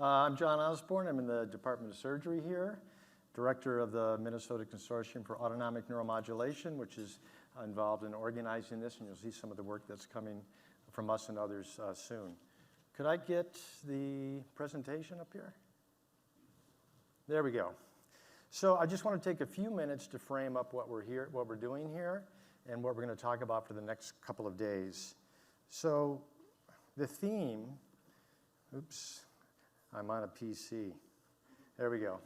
I'm John Osborn. I'm in the Department of Surgery here, director of the Minnesota Consortium for Autonomic Neuromodulation, which is involved in organizing this, and you'll see some of the work that's coming from us and others soon. Could I get the presentation up here? There we go. So I just want to take a few minutes to frame up what we're doing here, and what we're going to talk about for the next couple of days. So the theme, oops, I'm on a PC. There we go.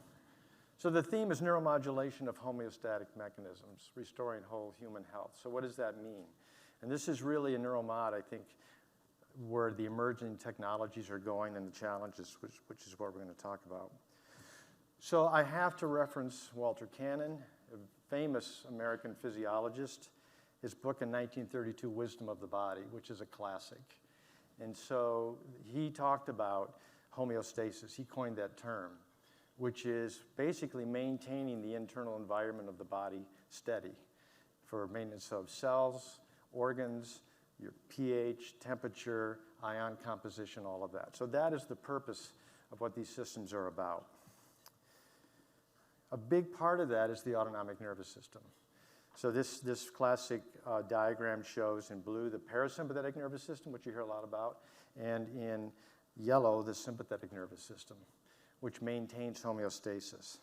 So the theme is neuromodulation of homeostatic mechanisms, restoring whole human health. So what does that mean? And this is really a neuromod, I think, where the emerging technologies are going and the challenges, which is what we're going to talk about. So I have to reference Walter Cannon, a famous American physiologist, his book in 1932, Wisdom of the Body, which is a classic. And so he talked about homeostasis. He coined that term, which is basically maintaining the internal environment of the body steady for maintenance of cells, organs, your pH, temperature, ion composition, all of that. So that is the purpose of what these systems are about. A big part of that is the autonomic nervous system. So this classic diagram shows in blue the parasympathetic nervous system, which you hear a lot about, and in yellow the sympathetic nervous system, which maintains homeostasis.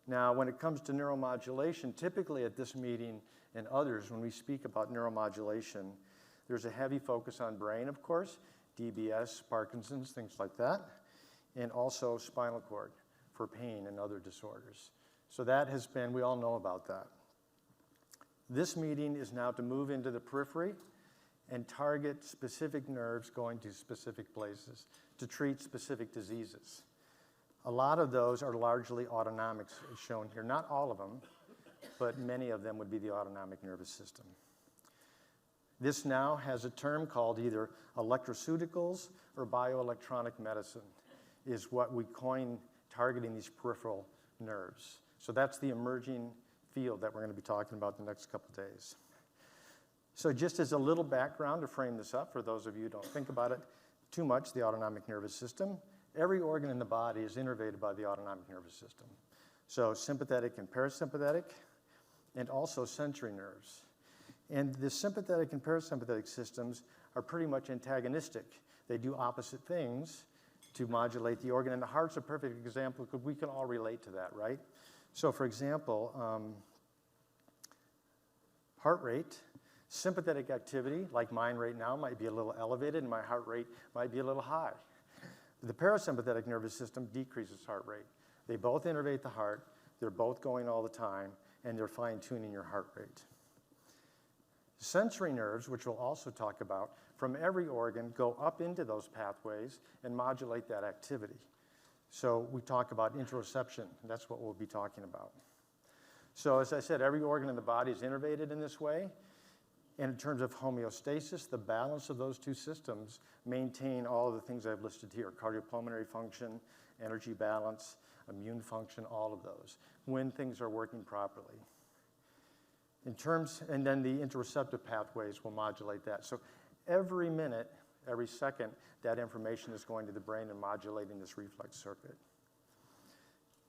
Now, when it comes to neuromodulation, typically at this meeting and others, when we speak about neuromodulation, there's a heavy focus on brain, of course, DBS, Parkinson's, things like that, and also spinal cord for pain and other disorders. So that has been, we all know about that. This meeting is now to move into the periphery and target specific nerves going to specific places to treat specific diseases. A lot of those are largely autonomics, as shown here. Not all of them, but many of them would be the autonomic nervous system. This now has a term called either electroceuticals or bioelectronic medicine, is what we coin targeting these peripheral nerves. So that's the emerging field that we're going to be talking about the next couple days. So just as a little background to frame this up, for those of you who don't think about it too much, the autonomic nervous system, every organ in the body is innervated by the autonomic nervous system. So sympathetic and parasympathetic, and also sensory nerves. And the sympathetic and parasympathetic systems are pretty much antagonistic. They do opposite things to modulate the organ. And the heart's a perfect example because we can all relate to that, right? So for example, heart rate, sympathetic activity, like mine right now, might be a little elevated and my heart rate might be a little high. The parasympathetic nervous system decreases heart rate. They both innervate the heart, they're both going all the time, and they're fine-tuning your heart rate. Sensory nerves, which we'll also talk about, from every organ go up into those pathways and modulate that activity. So we talk about interoception, and that's what we'll be talking about. So as I said, every organ in the body is innervated in this way. And in terms of homeostasis, the balance of those two systems maintain all of the things I've listed here: cardiopulmonary function, energy balance, immune function, all of those, when things are working properly. And then the interoceptive pathways will modulate that. So every minute, every second, that information is going to the brain and modulating this reflex circuit.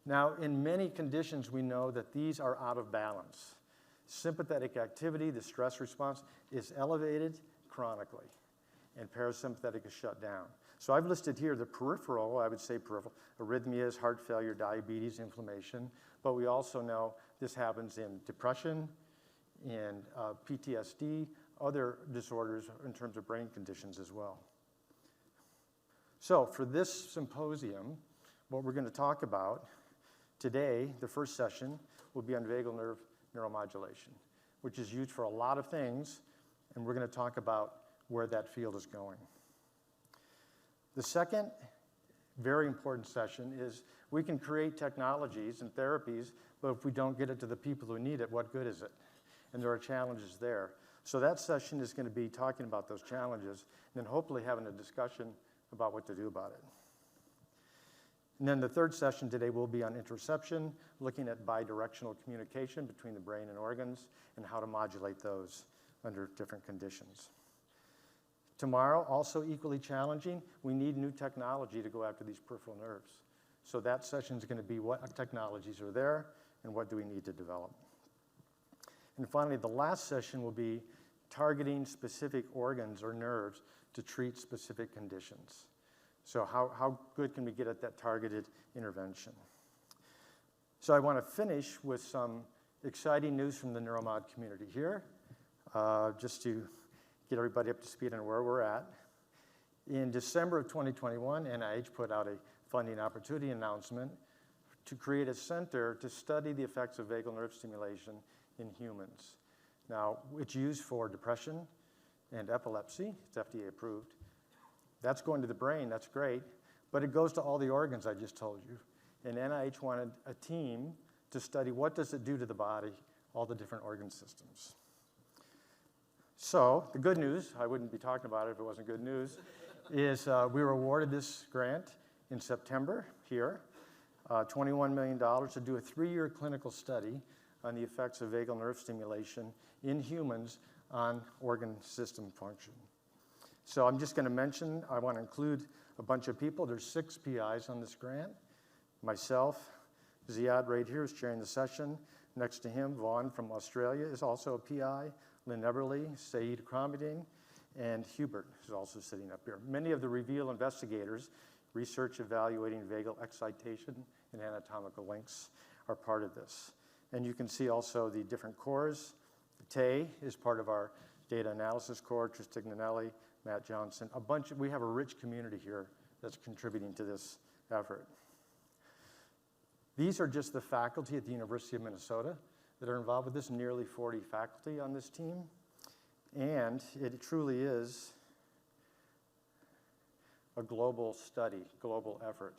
Now, in many conditions, we know that these are out of balance. Sympathetic activity, the stress response, is elevated chronically, and parasympathetic is shut down. So I've listed here the peripheral, I would say peripheral, arrhythmias, heart failure, diabetes, inflammation, but we also know this happens in depression, in PTSD, other disorders in terms of brain conditions as well. So for this symposium, what we're going to talk about today, the first session, will be on vagal nerve neuromodulation, which is used for a lot of things, and we're going to talk about where that field is going. The second very important session is we can create technologies and therapies, but if we don't get it to the people who need it, what good is it? And there are challenges there. So that session is going to be talking about those challenges and then hopefully having a discussion about what to do about it. And then the third session today will be on interoception, looking at bidirectional communication between the brain and organs and how to modulate those under different conditions. Tomorrow, also equally challenging, we need new technology to go after these peripheral nerves. So that session is going to be what technologies are there and what do we need to develop. And finally, the last session will be targeting specific organs or nerves to treat specific conditions. So how good can we get at that targeted intervention? So I want to finish with some exciting news from the neuromod community here, just to get everybody up to speed on where we're at. In December of 2021, NIH put out a funding opportunity announcement to create a center to study the effects of vagal nerve stimulation in humans. Now, it's used for depression and epilepsy. It's FDA approved. That's going to the brain, that's great, but it goes to all the organs I just told you. And NIH wanted a team to study what does it do to the body, all the different organ systems. So the good news, I wouldn't be talking about it if it wasn't good news, is we were awarded this grant in September here, $21 million to do a 3-year clinical study on the effects of vagal nerve stimulation in humans on organ system function. So I'm just going to mention, I want to include a bunch of people. There's 6 PIs on this grant. Myself, Ziad right here is chairing the session. Next to him, Vaughan from Australia is also a PI. Lynn Eberly, Saeed Kramidin, and Hubert is also sitting up here. Many of the REVEAL investigators, research evaluating vagal excitation and anatomical links, are part of this. And you can see also the different cores. Tay is part of our data analysis core, Tristan Nanelli, Matt Johnson, we have a rich community here that's contributing to this effort. These are just the faculty at the University of Minnesota that are involved with this, nearly 40 faculty on this team. And it truly is a global study, global effort.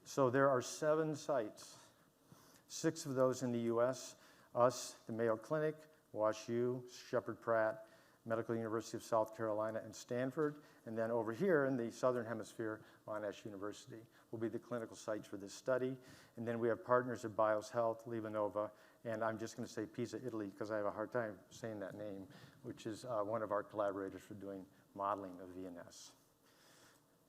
So there are 7 sites, 6 of those in the US, us, the Mayo Clinic, WashU, Shepherd Pratt, Medical University of South Carolina, and Stanford. And then over here in the Southern Hemisphere, Monash University will be the clinical sites for this study. And then we have partners at Bios Health, Livanova, and I'm just going to say Pisa, Italy, because I have a hard time saying that name, which is one of our collaborators for doing modeling of VNS.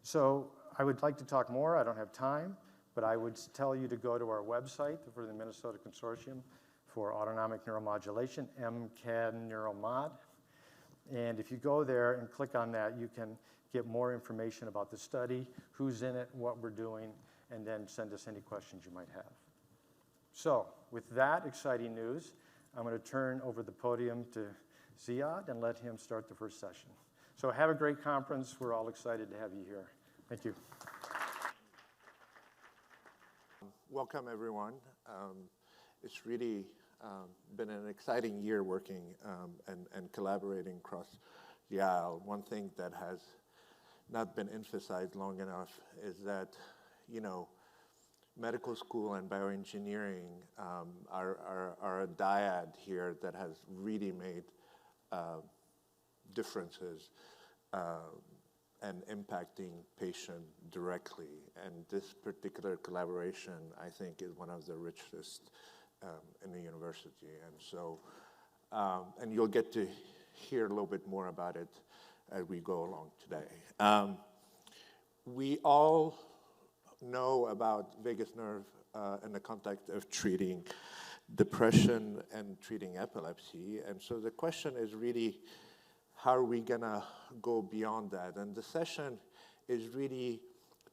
So I would like to talk more. I don't have time, but I would tell you to go to our website for the Minnesota Consortium for Autonomic Neuromodulation, MCAD Neuromod. And if you go there and click on that, you can get more information about the study, who's in it, what we're doing, and then send us any questions you might have. So with that exciting news, I'm going to turn over the podium to Ziad and let him start the first session. So have a great conference. We're all excited to have you here. Thank you. Welcome, everyone. It's really been an exciting year working and collaborating across the aisle. One thing that has not been emphasized long enough is that, medical school and bioengineering are a dyad here that has really made differences and impacting patient directly. And this particular collaboration, I think, is one of the richest in the university. And so, and you'll get to hear a little bit more about it as we go along today. We all know about vagus nerve in the context of treating depression and treating epilepsy. And so the question is really, how are we gonna go beyond that? And the session is really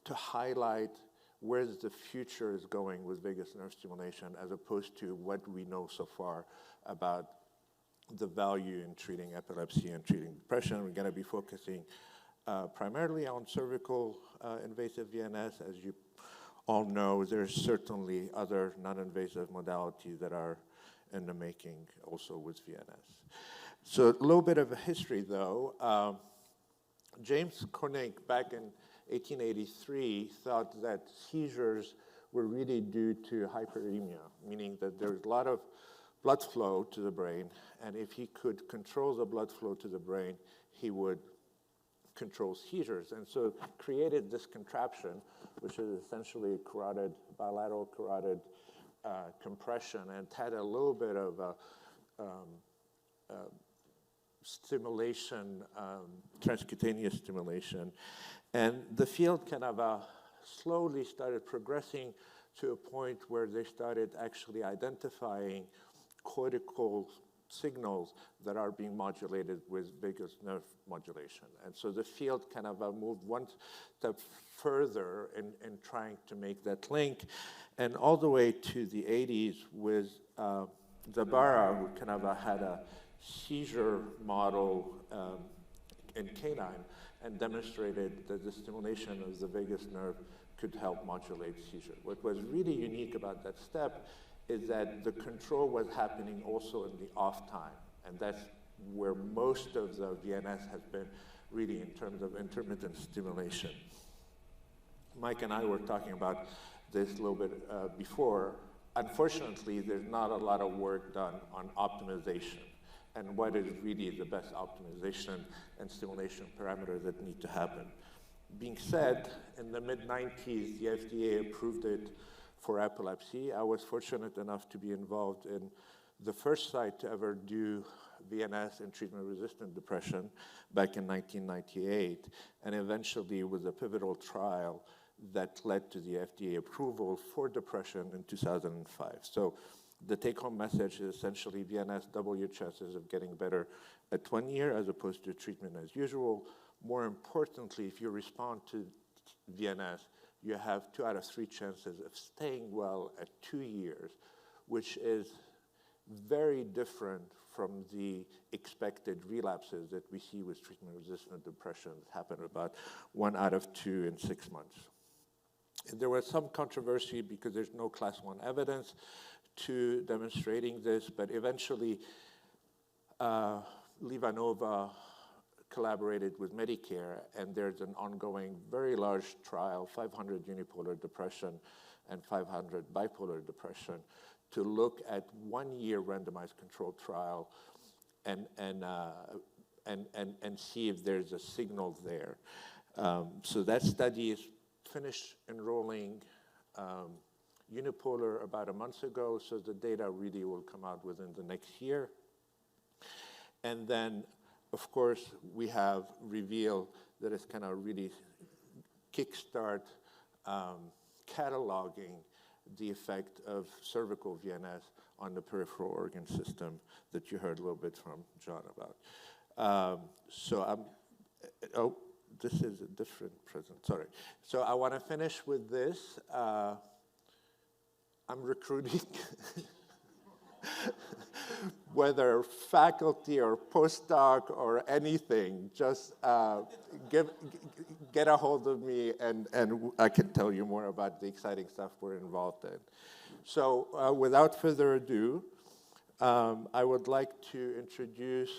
to highlight where the future is going with vagus nerve stimulation as opposed to what we know so far about the value in treating epilepsy and treating depression. We're gonna be focusing primarily on cervical invasive VNS. As you all know, there's certainly other non-invasive modalities that are in the making also with VNS. So a little bit of a history though. James Koenig back in 1883 thought that seizures were really due to hyperemia, meaning that there's a lot of blood flow to the brain, and if he could control the blood flow to the brain, he would control seizures. And so created this contraption, which is essentially carotid, bilateral carotid compression, and had a little bit of stimulation, transcutaneous stimulation. And the field kind of slowly started progressing to a point where they started actually identifying cortical signals that are being modulated with vagus nerve modulation. And so the field kind of moved one step further in trying to make that link. And all the way to the 80s with Zabara, who kind of had a seizure model in canine and demonstrated that the stimulation of the vagus nerve could help modulate seizure. What was really unique about that step is that the control was happening also in the off time. And that's where most of the VNS has been really in terms of intermittent stimulation. Mike and I were talking about this a little bit before. Unfortunately, there's not a lot of work done on optimization and what is really the best optimization and stimulation parameters that need to happen. Being said, in the mid-90s, the FDA approved it for epilepsy. I was fortunate enough to be involved in the first site to ever do VNS in treatment-resistant depression back in 1998, and eventually was a pivotal trial that led to the FDA approval for depression in 2005. So the take-home message is essentially VNS double your chances of getting better at 1 year as opposed to treatment as usual. More importantly, if you respond to VNS, you have 2 out of 3 chances of staying well at 2 years, which is very different from the expected relapses that we see with treatment-resistant depression that happen about 1 out of 2 in 6 months. And there was some controversy because there's no class 1 evidence to demonstrating this, but eventually Livanova collaborated with Medicare, and there's an ongoing very large trial, 500 unipolar depression and 500 bipolar depression, to look at 1 year randomized controlled trial and see if there's a signal there. So that study is finished enrolling unipolar about a month ago, so the data really will come out within the next year. And then, of course, we have Reveal that is kind of really kickstart cataloging the effect of cervical VNS on the peripheral organ system that you heard a little bit from John about. This is a different present, sorry. So I want to finish with this. I'm recruiting whether faculty or postdoc or anything, just get a hold of me and I can tell you more about the exciting stuff we're involved in. So without further ado, I would like to introduce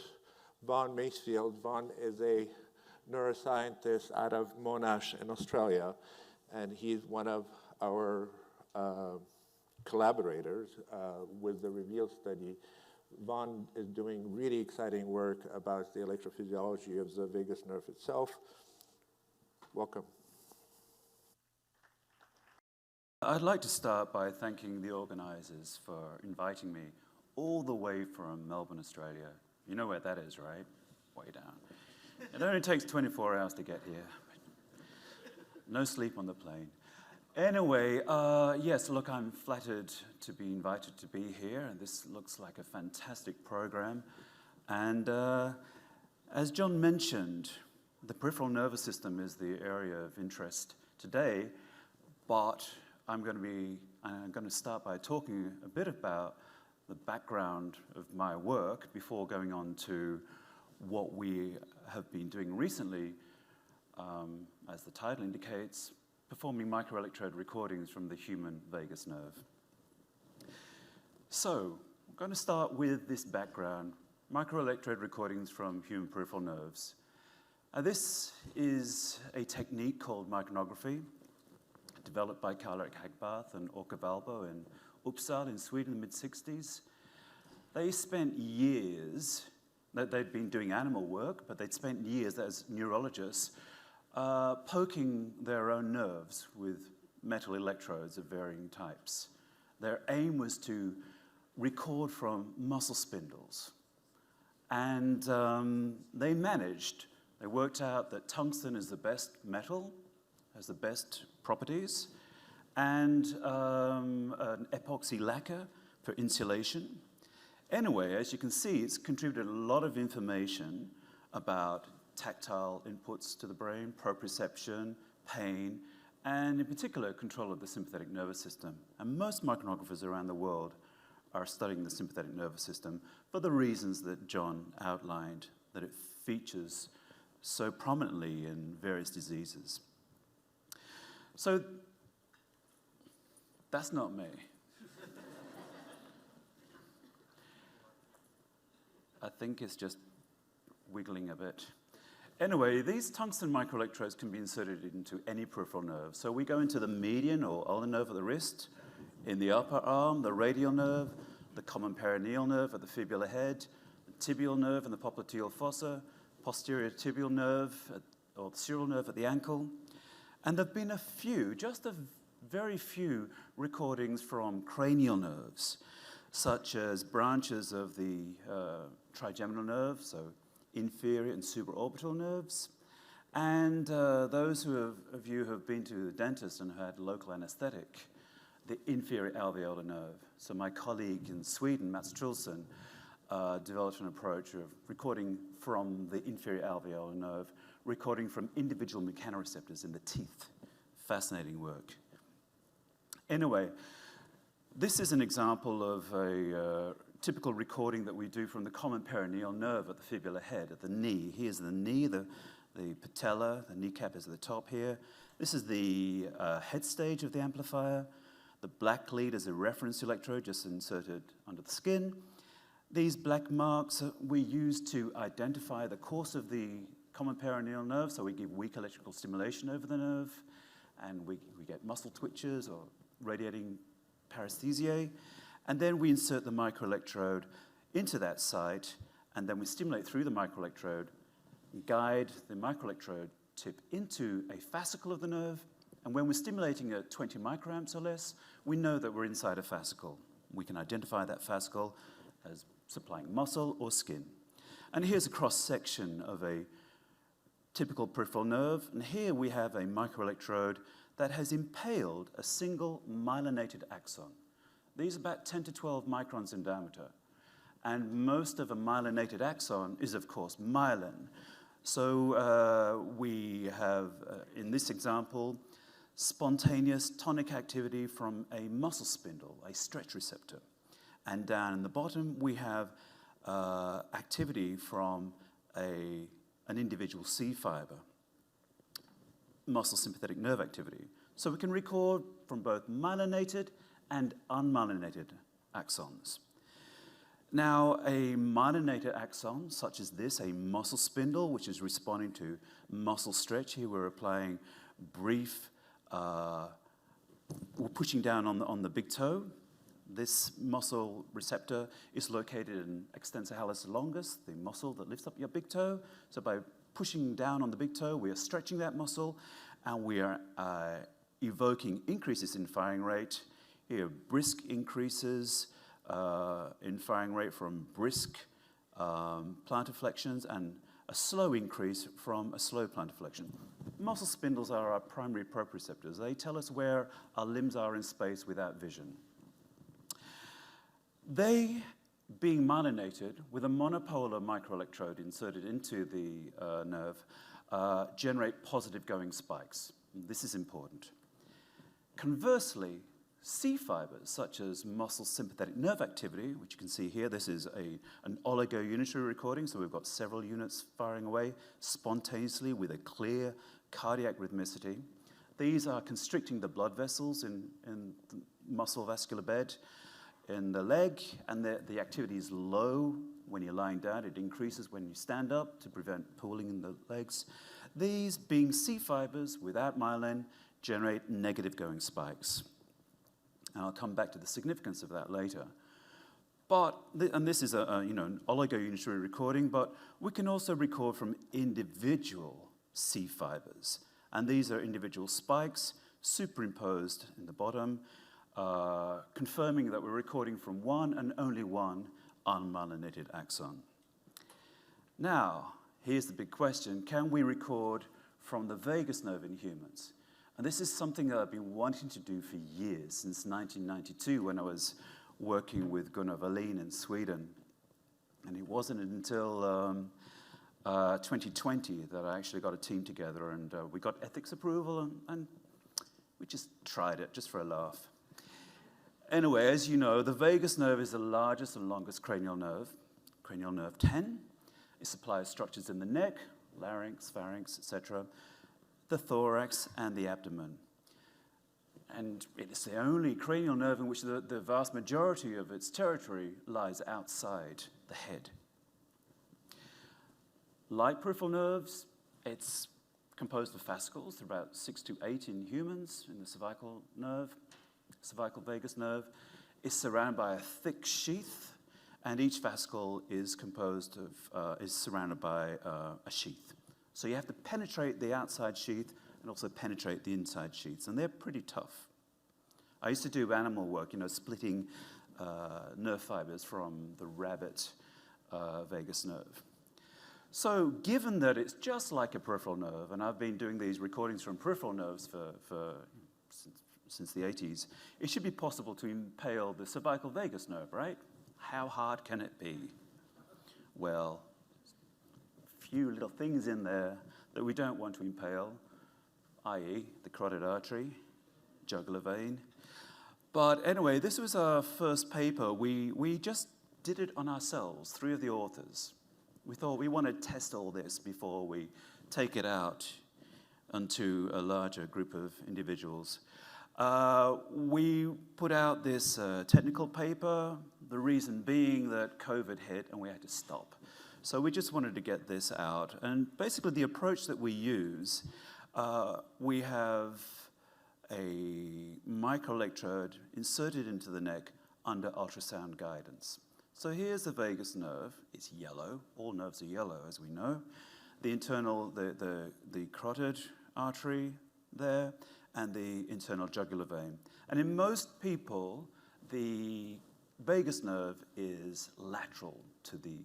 Vaughan Macefield. Vaughan is a neuroscientist out of Monash in Australia, and he's one of our collaborators with the Reveal study. Vaughan is doing really exciting work about the electrophysiology of the vagus nerve itself. Welcome. I'd like to start by thanking the organizers for inviting me all the way from Melbourne, Australia. You know where that is, right? Way down. It only takes 24 hours to get here. No sleep on the plane. Anyway, yes, look, I'm flattered to be invited to be here, and this looks like a fantastic program. And as John mentioned, the peripheral nervous system is the area of interest today, but I'm going to start by talking a bit about the background of my work before going on to what we have been doing recently, as the title indicates, performing microelectrode recordings from the human vagus nerve. So, I'm going to start with this background, microelectrode recordings from human peripheral nerves. This is a technique called micronography, developed by Karl-Erik Hagbarth and Åke Valbo in Uppsala in Sweden in the mid-60s. They spent years, they'd been doing animal work, but they'd spent years as neurologists poking their own nerves with metal electrodes of varying types. Their aim was to record from muscle spindles. And they worked out that tungsten is the best metal, has the best properties, and an epoxy lacquer for insulation. Anyway, as you can see, it's contributed a lot of information about tactile inputs to the brain, proprioception, pain, and in particular, control of the sympathetic nervous system. And most micronographers around the world are studying the sympathetic nervous system for the reasons that John outlined, that it features so prominently in various diseases. So that's not me. I think it's just wiggling a bit. Anyway, these tungsten microelectrodes can be inserted into any peripheral nerve. So we go into the median or ulnar nerve at the wrist, in the upper arm, the radial nerve, the common perineal nerve at the fibular head, the tibial nerve in the popliteal fossa, posterior tibial nerve or the sural nerve at the ankle. And there have been a few, just a very few recordings from cranial nerves, such as branches of the trigeminal nerve, so inferior and supraorbital nerves. And those of you who have been to the dentist and had local anesthetic, the inferior alveolar nerve. So my colleague in Sweden, Mats Trulsson, developed an approach of recording from the inferior alveolar nerve, recording from individual mechanoreceptors in the teeth. Fascinating work. Anyway, this is an example of a typical recording that we do from the common perineal nerve at the fibular head, at the knee. Here's the knee, the patella, the kneecap is at the top here. This is the head stage of the amplifier. The black lead is a reference electrode just inserted under the skin. These black marks we use to identify the course of the common perineal nerve, so we give weak electrical stimulation over the nerve, and we get muscle twitches or radiating paresthesiae. And then we insert the microelectrode into that site, and then we stimulate through the microelectrode, guide the microelectrode tip into a fascicle of the nerve, and when we're stimulating at 20 microamps or less, we know that we're inside a fascicle. We can identify that fascicle as supplying muscle or skin. And here's a cross-section of a typical peripheral nerve, and here we have a microelectrode that has impaled a single myelinated axon. These are about 10 to 12 microns in diameter. And most of a myelinated axon is, of course, myelin. So we have, in this example, spontaneous tonic activity from a muscle spindle, a stretch receptor. And down in the bottom, we have activity from an individual C fiber, muscle sympathetic nerve activity. So we can record from both myelinated and unmyelinated axons. Now, a myelinated axon, such as this, a muscle spindle, which is responding to muscle stretch. Here we're applying brief, we're pushing down on the big toe. This muscle receptor is located in extensor hallucis longus, the muscle that lifts up your big toe. So by pushing down on the big toe, we are stretching that muscle, and we are evoking increases in firing rate. Here, brisk increases in firing rate from brisk plantar flexions, and a slow increase from a slow plantar flexion. Muscle spindles are our primary proprioceptors. They tell us where our limbs are in space without vision. They, being myelinated with a monopolar microelectrode inserted into the nerve, generate positive going spikes. This is important. Conversely, C fibers, such as muscle sympathetic nerve activity, which you can see here, this is an oligounitary recording, so we've got several units firing away spontaneously with a clear cardiac rhythmicity. These are constricting the blood vessels in the muscle vascular bed in the leg, and the activity is low when you're lying down. It increases when you stand up to prevent pooling in the legs. These, being C fibers without myelin, generate negative going spikes. And I'll come back to the significance of that later. But, and this is an oligounitary recording, but we can also record from individual C fibers. And these are individual spikes superimposed in the bottom, confirming that we're recording from one and only one unmyelinated axon. Now, here's the big question. Can we record from the vagus nerve in humans? And this is something that I've been wanting to do for years, since 1992, when I was working with Gunnar Wallin in Sweden. And it wasn't until 2020 that I actually got a team together, and we got ethics approval, and we just tried it, just for a laugh. Anyway, as you know, the vagus nerve is the largest and longest cranial nerve 10. It supplies structures in the neck, larynx, pharynx, etc., the thorax, and the abdomen. And it is the only cranial nerve in which the vast majority of its territory lies outside the head. Like peripheral nerves, it's composed of fascicles, about 6 to 8 in humans, in the cervical vagus nerve. It's surrounded by a thick sheath, and each fascicle is surrounded by a sheath. So you have to penetrate the outside sheath and also penetrate the inside sheaths, and they're pretty tough. I used to do animal work, splitting nerve fibers from the rabbit vagus nerve. So given that it's just like a peripheral nerve, and I've been doing these recordings from peripheral nerves since the 80s, it should be possible to impale the cervical vagus nerve, right? How hard can it be? Well, a few little things in there that we don't want to impale, i.e. the carotid artery, jugular vein. But anyway, this was our first paper. We just did it on ourselves, 3 of the authors. We thought we want to test all this before we take it out onto a larger group of individuals. We put out this technical paper, the reason being that COVID hit and we had to stop. So we just wanted to get this out. And basically the approach that we use, we have a microelectrode inserted into the neck under ultrasound guidance. So here's the vagus nerve. It's yellow. All nerves are yellow, as we know. The internal, the carotid artery there, and the internal jugular vein. And in most people, the vagus nerve is lateral to the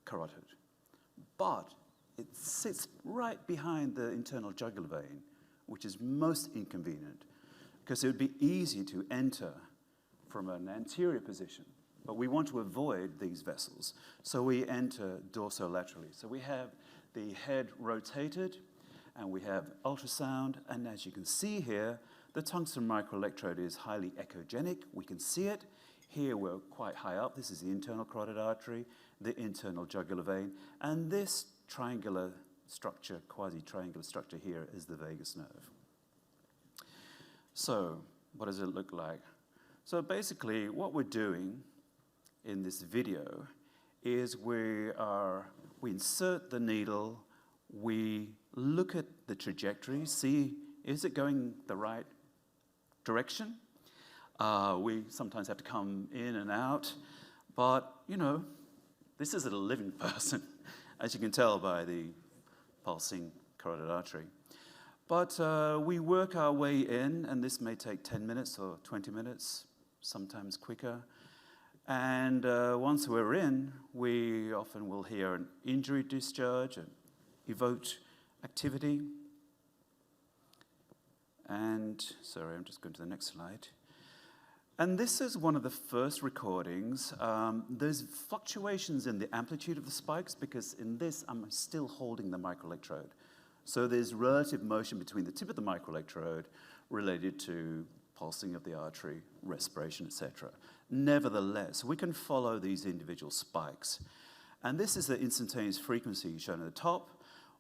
carotid. But it sits right behind the internal jugular vein, which is most inconvenient, because it would be easy to enter from an anterior position. But we want to avoid these vessels, so we enter dorsolaterally. So we have the head rotated, and we have ultrasound, and as you can see here, the tungsten microelectrode is highly echogenic. We can see it. Here we're quite high up. This is the internal carotid artery, the internal jugular vein, and this triangular structure, quasi-triangular structure here is the vagus nerve. So what does it look like? So basically what we're doing in this video is we insert the needle, we look at the trajectory, see is it going the right direction? We sometimes have to come in and out, but this is a living person, as you can tell by the pulsing carotid artery. But we work our way in, and this may take 10 minutes or 20 minutes, sometimes quicker. And once we're in, we often will hear an injury discharge, an evoked activity. And, sorry, I'm just going to the next slide. And this is one of the first recordings. There's fluctuations in the amplitude of the spikes, because in this, I'm still holding the microelectrode. So there's relative motion between the tip of the microelectrode related to pulsing of the artery, respiration, etc. Nevertheless, we can follow these individual spikes. And this is the instantaneous frequency shown at the top.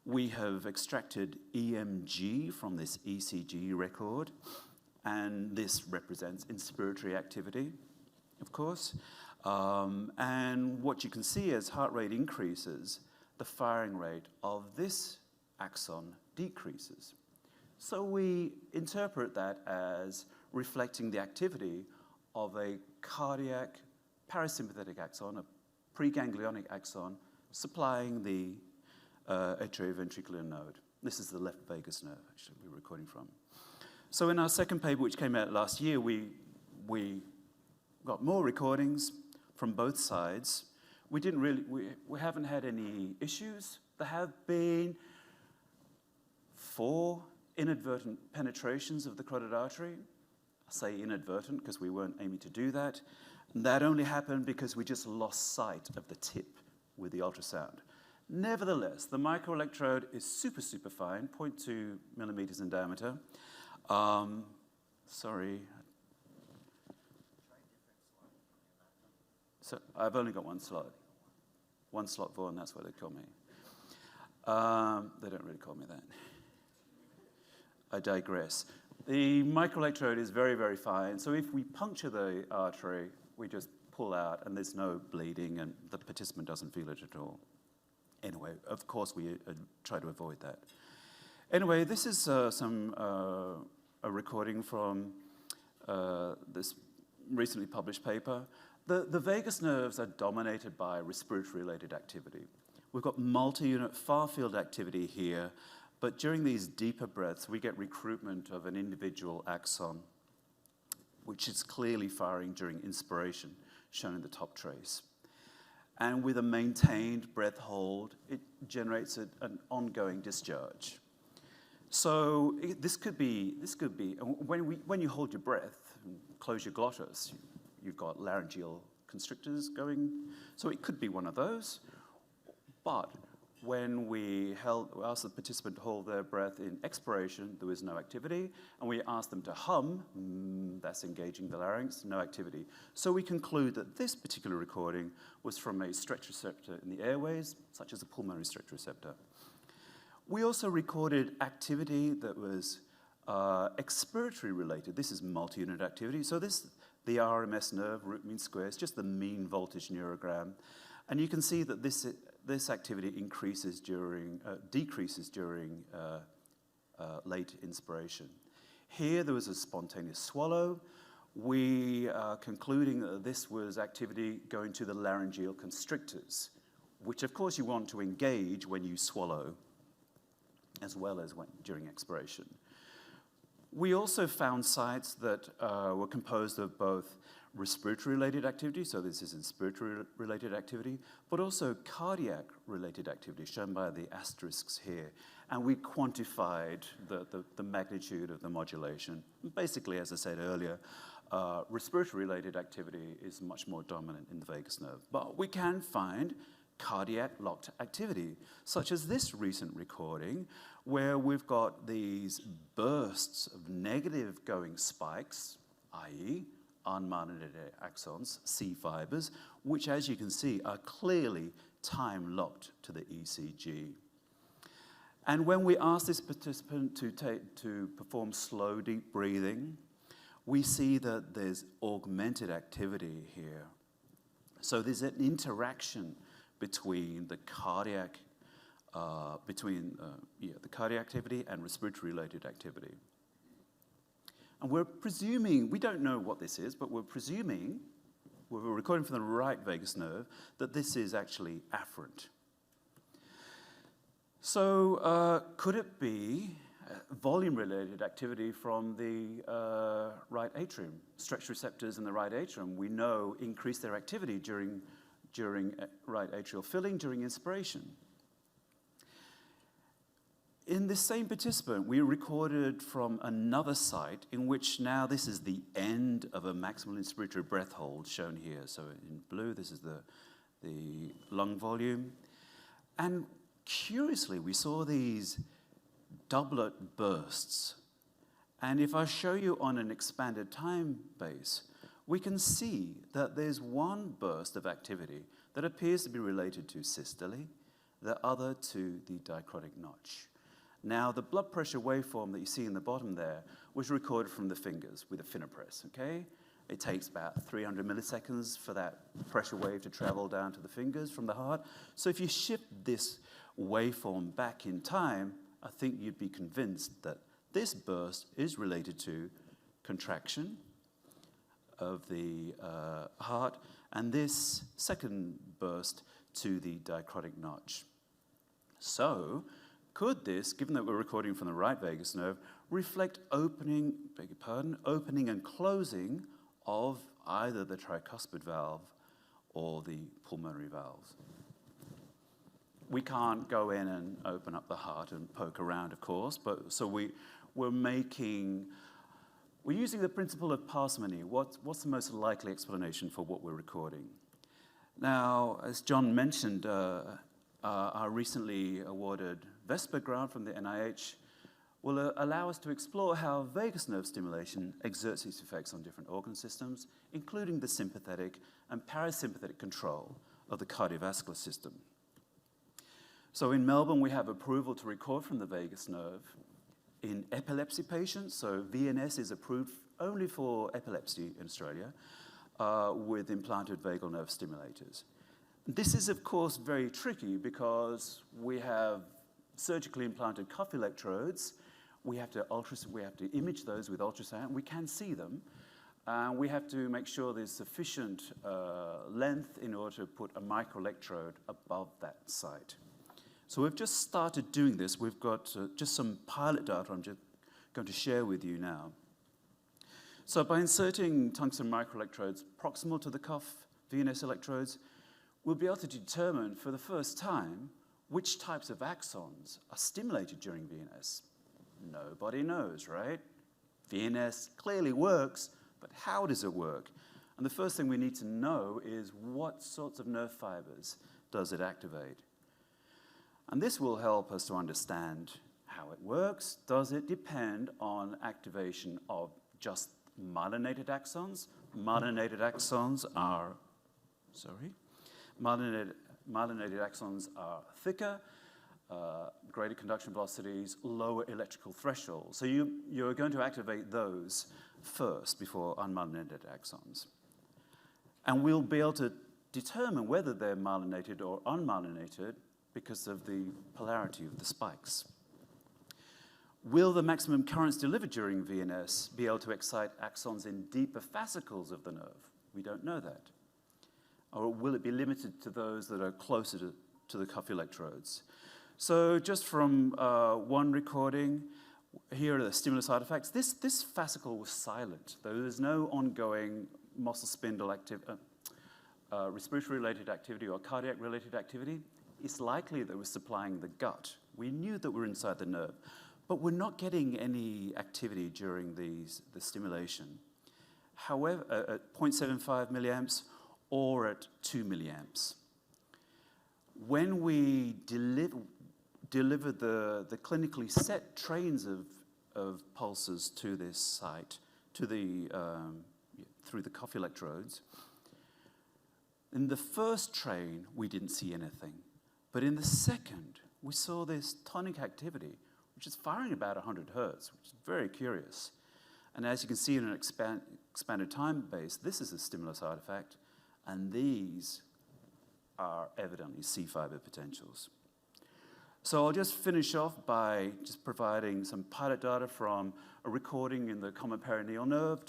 We have extracted EMG from this ECG record, and this represents inspiratory activity, of course. And what you can see as heart rate increases, the firing rate of this axon decreases. So we interpret that as reflecting the activity of a cardiac parasympathetic axon, a preganglionic axon, supplying the atrioventricular node. This is the left vagus nerve, actually, we're recording from. So in our second paper, which came out last year, we got more recordings from both sides. we haven't had any issues. There have been 4 inadvertent penetrations of the carotid artery. I say inadvertent because we weren't aiming to do that. And that only happened because we just lost sight of the tip with the ultrasound. Nevertheless, the microelectrode is super, super fine, 0.2 millimeters in diameter. Sorry. So I've only got one slot. One slot Vaughan, that's what they call me. They don't really call me that. I digress. The microelectrode is very, very fine. So if we puncture the artery, we just pull out and there's no bleeding and the participant doesn't feel it at all. Anyway, of course we try to avoid that. Anyway, this is a recording from this recently published paper. The vagus nerves are dominated by respiratory-related activity. We've got multi-unit far-field activity here, but during these deeper breaths, we get recruitment of an individual axon, which is clearly firing during inspiration, shown in the top trace. And with a maintained breath hold, it generates an ongoing discharge. So this could be, when you hold your breath and close your glottis, you've got laryngeal constrictors going. So it could be one of those. But when we asked the participant to hold their breath in expiration, there was no activity. And we asked them to hum, that's engaging the larynx, no activity. So we conclude that this particular recording was from a stretch receptor in the airways, such as a pulmonary stretch receptor. We also recorded activity that was expiratory related. This is multi-unit activity. So the RMS nerve, root mean square, is just the mean voltage neurogram. And you can see that this activity decreases during late inspiration. Here there was a spontaneous swallow. We are concluding that this was activity going to the laryngeal constrictors, which of course you want to engage when you swallow, as well as during expiration. We also found sites that were composed of both respiratory-related activity, so this is inspiratory-related activity, but also cardiac-related activity, shown by the asterisks here. And we quantified the magnitude of the modulation. Basically, as I said earlier, respiratory-related activity is much more dominant in the vagus nerve. But we can find cardiac-locked activity, such as this recent recording, where we've got these bursts of negative going spikes, i.e., unmonitored axons, C fibers, which, as you can see, are clearly time-locked to the ECG. And when we ask this participant to perform slow, deep breathing, we see that there's augmented activity here. So there's an interaction between the cardiac, the cardiac activity and respiratory-related activity. And we're presuming, we don't know what this is, but we're presuming, we're recording from the right vagus nerve, that this is actually afferent. So could it be volume-related activity from the right atrium? Stretch receptors in the right atrium, we know, increase their activity during right atrial filling during inspiration. In this same participant, we recorded from another site in which now this is the end of a maximal inspiratory breath hold shown here. So in blue, this is the lung volume. And curiously, we saw these doublet bursts. And if I show you on an expanded time base, we can see that there's one burst of activity that appears to be related to systole, the other to the dichrotic notch. Now, the blood pressure waveform that you see in the bottom there was recorded from the fingers with a finger press, okay? It takes about 300 milliseconds for that pressure wave to travel down to the fingers from the heart. So if you shift this waveform back in time, I think you'd be convinced that this burst is related to contraction of the heart, and this second burst to the dichrotic notch. So, could this, given that we're recording from the right vagus nerve, reflect opening and closing of either the tricuspid valve or the pulmonary valves. We can't go in and open up the heart and poke around, of course, but so we're using the principle of parsimony. What's the most likely explanation for what we're recording? Now, as John mentioned, our recently awarded VESPA grant from the NIH will allow us to explore how vagus nerve stimulation exerts its effects on different organ systems, including the sympathetic and parasympathetic control of the cardiovascular system. So in Melbourne, we have approval to record from the vagus nerve in epilepsy patients. So VNS is approved only for epilepsy in Australia with implanted vagal nerve stimulators. This is, of course, very tricky because we have surgically implanted cuff electrodes. We have to image those with ultrasound. We can see them. We have to make sure there's sufficient length in order to put a microelectrode above that site. So we've just started doing this. We've got just some pilot data I'm just going to share with you now. So by inserting tungsten microelectrodes proximal to the cuff VNS electrodes, we'll be able to determine for the first time which types of axons are stimulated during VNS. Nobody knows, right? VNS clearly works, but how does it work? And the first thing we need to know is what sorts of nerve fibers does it activate? And this will help us to understand how it works. Does it depend on activation of just myelinated axons? Myelinated axons are thicker, greater conduction velocities, lower electrical thresholds. So you're going to activate those first before unmyelinated axons. And we'll be able to determine whether they're myelinated or unmyelinated because of the polarity of the spikes. Will the maximum currents delivered during VNS be able to excite axons in deeper fascicles of the nerve? We don't know that. Or will it be limited to those that are closer to the cuff electrodes? So just from one recording, here are the stimulus artifacts. This fascicle was silent. There's no ongoing muscle spindle respiratory-related activity or cardiac-related activity. It's likely that we're supplying the gut. We knew that we're inside the nerve, but we're not getting any activity during the stimulation. However, at 0.75 milliamps or at 2 milliamps. When we deliver the clinically set trains of pulses to this site, through the cuff electrodes, in the first train, we didn't see anything. But in the second, we saw this tonic activity, which is firing about 100 hertz, which is very curious. And as you can see in an expanded time base, this is a stimulus artifact, and these are evidently C-fiber potentials. So I'll just finish off by just providing some pilot data from a recording in the common perineal nerve,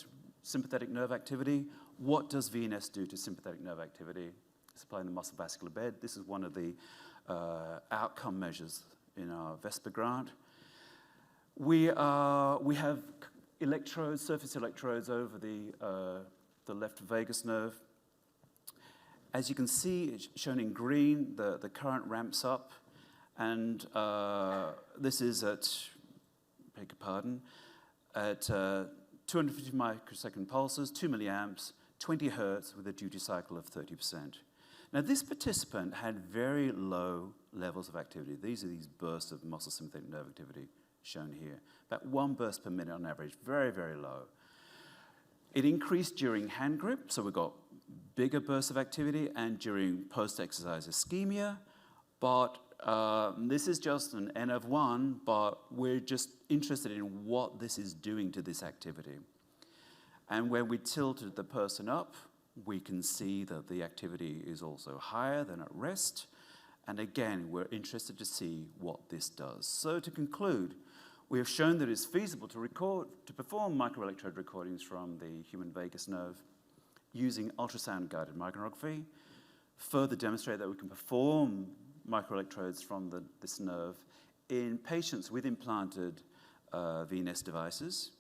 sympathetic nerve activity. What does VNS do to sympathetic nerve activity? Supplying the muscle vascular bed. This is one of the outcome measures in our VESPA grant. We have electrodes, surface electrodes over the left vagus nerve. As you can see, it's shown in green, the current ramps up, and this is at, beg your pardon, at 250 microsecond pulses, 2 milliamps, 20 hertz with a duty cycle of 30%. Now, this participant had very low levels of activity. These are these bursts of muscle sympathetic nerve activity shown here. About 1 burst per minute on average, very, very low. It increased during hand grip, so we got bigger bursts of activity, and during post-exercise ischemia, but this is just an N of 1, but we're just interested in what this is doing to this activity. And when we tilted the person up, we can see that the activity is also higher than at rest. And again, we're interested to see what this does. So to conclude, we have shown that it's feasible to perform microelectrode recordings from the human vagus nerve using ultrasound-guided micrography, further demonstrate that we can perform microelectrodes from this nerve in patients with implanted VNS devices,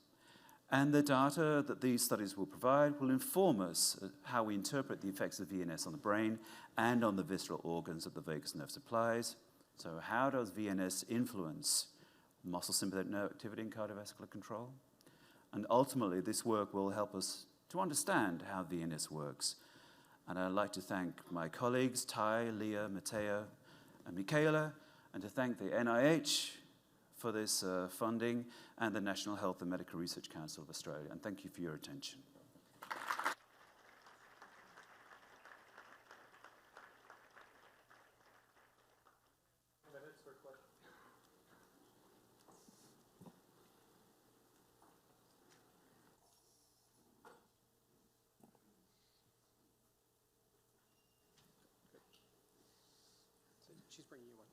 And the data that these studies will provide will inform us how we interpret the effects of VNS on the brain and on the visceral organs that the vagus nerve supplies. So how does VNS influence muscle sympathetic nerve activity and cardiovascular control? And ultimately, this work will help us to understand how VNS works. And I'd like to thank my colleagues, Ty, Leah, Matteo, and Michaela, and to thank the NIH for this funding, and the National Health and Medical Research Council of Australia. And thank you for your attention. She's bringing you one.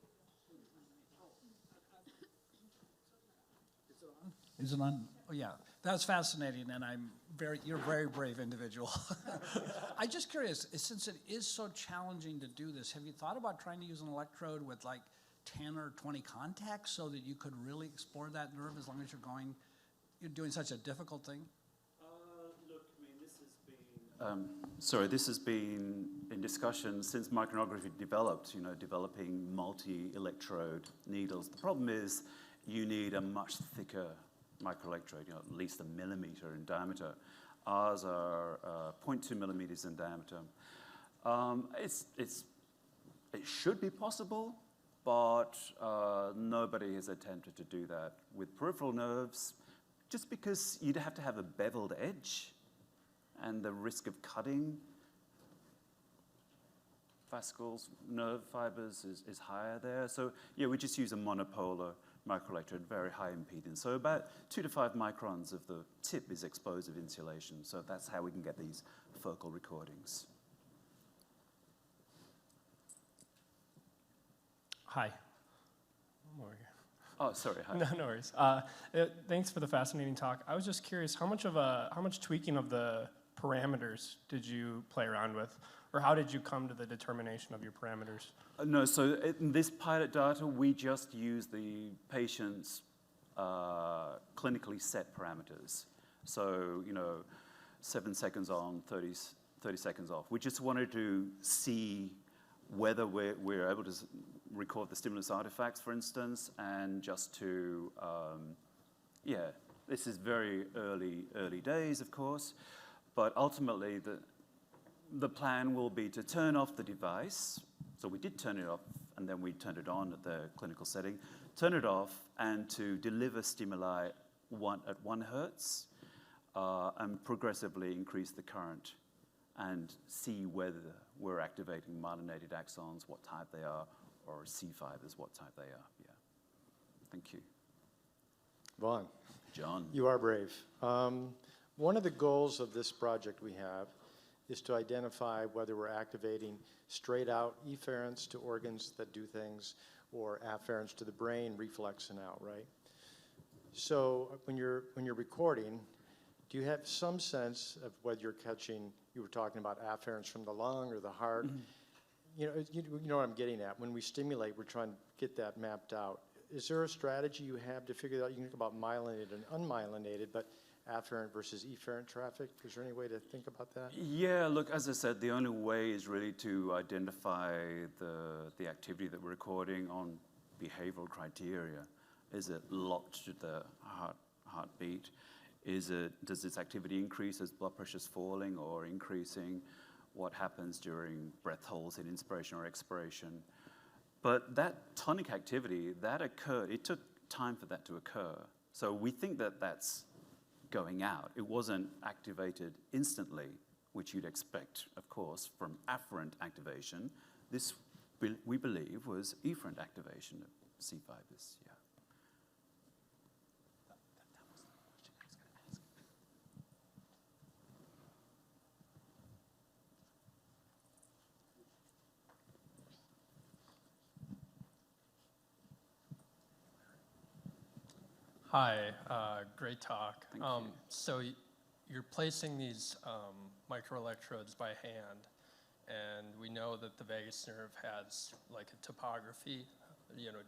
Is it on? Oh, yeah. That was fascinating, and you're a very brave individual. I'm just curious, since it is so challenging to do this, have you thought about trying to use an electrode with like 10 or 20 contacts so that you could really explore that nerve as long as you're doing such a difficult thing? Look, I mean, this has been in discussion since microneurography developed, developing multi-electrode needles. The problem is you need a much thicker microelectrode, at least 1 millimeter in diameter. Ours are 0.2 millimeters in diameter. It should be possible, but nobody has attempted to do that with peripheral nerves, just because you'd have to have a beveled edge, and the risk of cutting fascicles, nerve fibers is higher there. So yeah, we just use a monopolar microelectrode, very high impedance. So about 2 to 5 microns of the tip is explosive insulation. So that's how we can get these focal recordings. Hi. Oh, sorry. Hi. No worries. Thanks for the fascinating talk. I was just curious, how much tweaking of the parameters did you play around with? Or how did you come to the determination of your parameters? No, so in this pilot data, we just use the patient's clinically set parameters. So, 7 seconds on, 30 seconds off. We just wanted to see whether we're able to record the stimulus artifacts, for instance, and just to, this is very early days, of course, but ultimately the plan will be to turn off the device. So we did turn it off, and then we turned it on at the clinical setting, turn it off, and to deliver stimuli at 1 hertz, and progressively increase the current and see whether we're activating myelinated axons, what type they are, or C fibers, what type they are. Yeah. Thank you. Vaughan. John. You are brave. One of the goals of this project we have is to identify whether we're activating straight out efferents to organs that do things, or afferents to the brain, reflex and out, right? So when you're recording, do you have some sense of whether you're catching, you were talking about afferents from the lung or the heart? Mm-hmm. You know what I'm getting at. When we stimulate, we're trying to get that mapped out. Is there a strategy you have to figure out? You can think about myelinated and unmyelinated, but afferent versus efferent traffic? Is there any way to think about that? Yeah, look, as I said, the only way is really to identify the activity that we're recording on behavioral criteria. Is it locked to the heartbeat? Does its activity increase as blood pressure's falling or increasing? What happens during breath holds in inspiration or expiration? But that tonic activity, that occurred, it took time for that to occur. So we think that that's going out. It wasn't activated instantly, which you'd expect, of course, from afferent activation. This, we believe, was efferent activation of C fibers, yeah. Hi, great talk. Thank you. So you're placing these microelectrodes by hand, and we know that the vagus nerve has like a topography,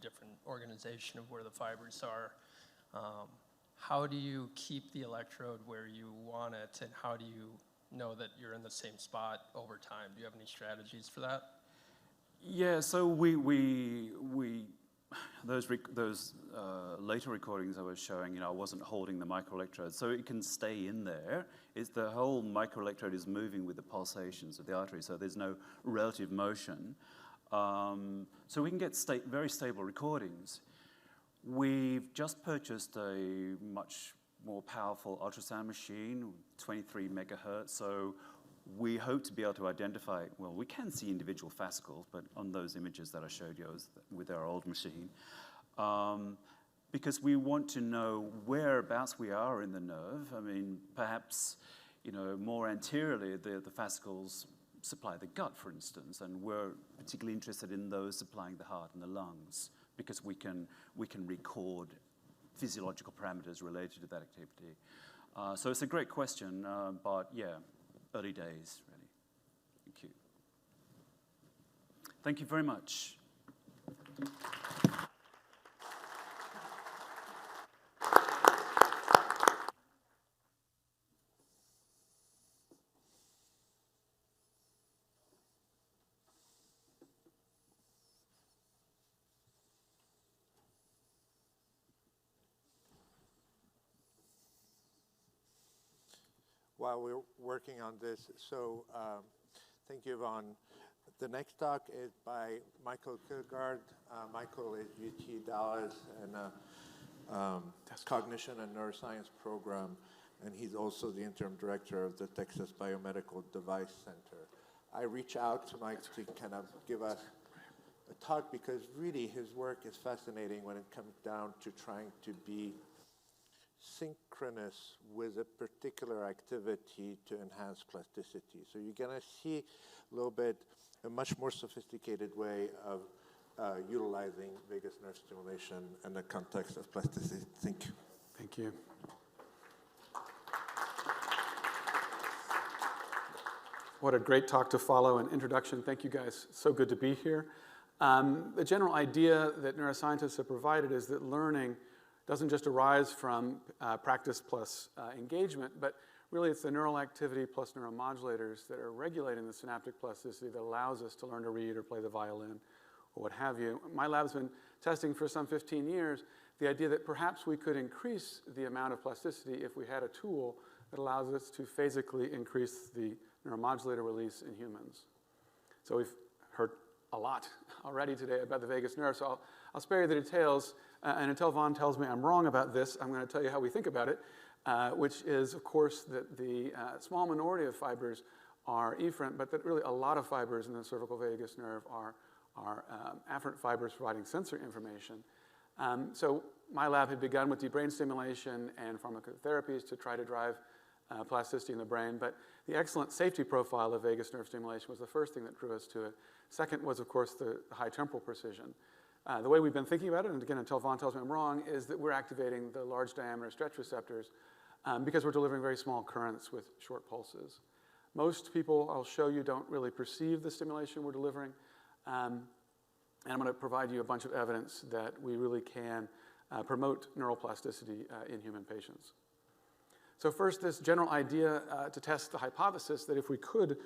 different organization of where the fibers are. how do you keep the electrode where you want it, and how do you know that you're in the same spot over time? Do you have any strategies for that? Yeah, so those later recordings I was showing, I wasn't holding the microelectrode, so it can stay in there. The whole microelectrode is moving with the pulsations of the artery, so there's no relative motion. So we can get very stable recordings. We've just purchased a much more powerful ultrasound machine, 23 megahertz, so we hope to be able to identify, well, we can see individual fascicles, but on those images that I showed you with our old machine, because we want to know whereabouts we are in the nerve. I mean, perhaps, more anteriorly, the fascicles supply the gut, for instance, and we're particularly interested in those supplying the heart and the lungs, because we can record physiological parameters related to that activity. So it's a great question, but yeah, early days, really. Thank you. Thank you very much. While we're working on this, so thank you, Vaughan. The next talk is by Michael Kilgard. Michael is UT Dallas and Cognition and Neuroscience program, and he's also the interim director of the Texas Biomedical Device Center. I reach out to Mike to kind of give us a talk because really his work is fascinating when it comes down to trying to be synchronous with a particular activity to enhance plasticity. So you're going to see a little bit a much more sophisticated way of utilizing vagus nerve stimulation in the context of plasticity. Thank you. Thank you. What a great talk to follow and introduction. Thank you guys. So good to be here. The general idea that neuroscientists have provided is that learning doesn't just arise from practice plus engagement, but really it's the neural activity plus neuromodulators that are regulating the synaptic plasticity that allows us to learn to read or play the violin or what have you. My lab's been testing for some 15 years the idea that perhaps we could increase the amount of plasticity if we had a tool that allows us to phasically increase the neuromodulator release in humans. So we've heard a lot already today about the vagus nerve, so I'll spare you the details. And until Vaughan tells me I'm wrong about this, I'm going to tell you how we think about it, which is, of course, that the small minority of fibers are efferent, but that really a lot of fibers in the cervical vagus nerve are afferent fibers providing sensory information. So my lab had begun with deep brain stimulation and pharmacotherapies to try to drive plasticity in the brain, but the excellent safety profile of vagus nerve stimulation was the first thing that drew us to it. Second was, of course, the high temporal precision. The way we've been thinking about it, and again, until Vaughan tells me I'm wrong, is that we're activating the large diameter stretch receptors because we're delivering very small currents with short pulses. Most people, I'll show you, don't really perceive the stimulation we're delivering. And I'm going to provide you a bunch of evidence that we really can promote neural plasticity in human patients. So first, this general idea to test the hypothesis that if we could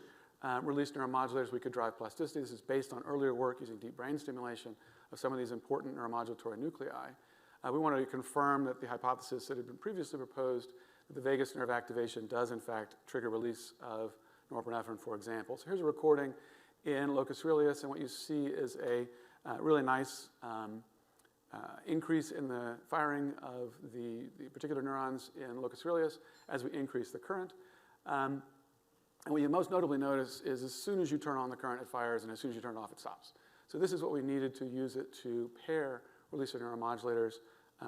release neuromodulators, we could drive plasticity. This is based on earlier work using deep brain stimulation of some of these important neuromodulatory nuclei. We wanted to confirm that the hypothesis that had been previously proposed, that the vagus nerve activation does in fact trigger release of norepinephrine, for example. So here's a recording in locus coeruleus, and what you see is a really nice increase in the firing of the particular neurons in locus coeruleus as we increase the current. And what you most notably notice is as soon as you turn on the current, it fires, and as soon as you turn it off, it stops. So this is what we needed to use it to pair release of neuromodulators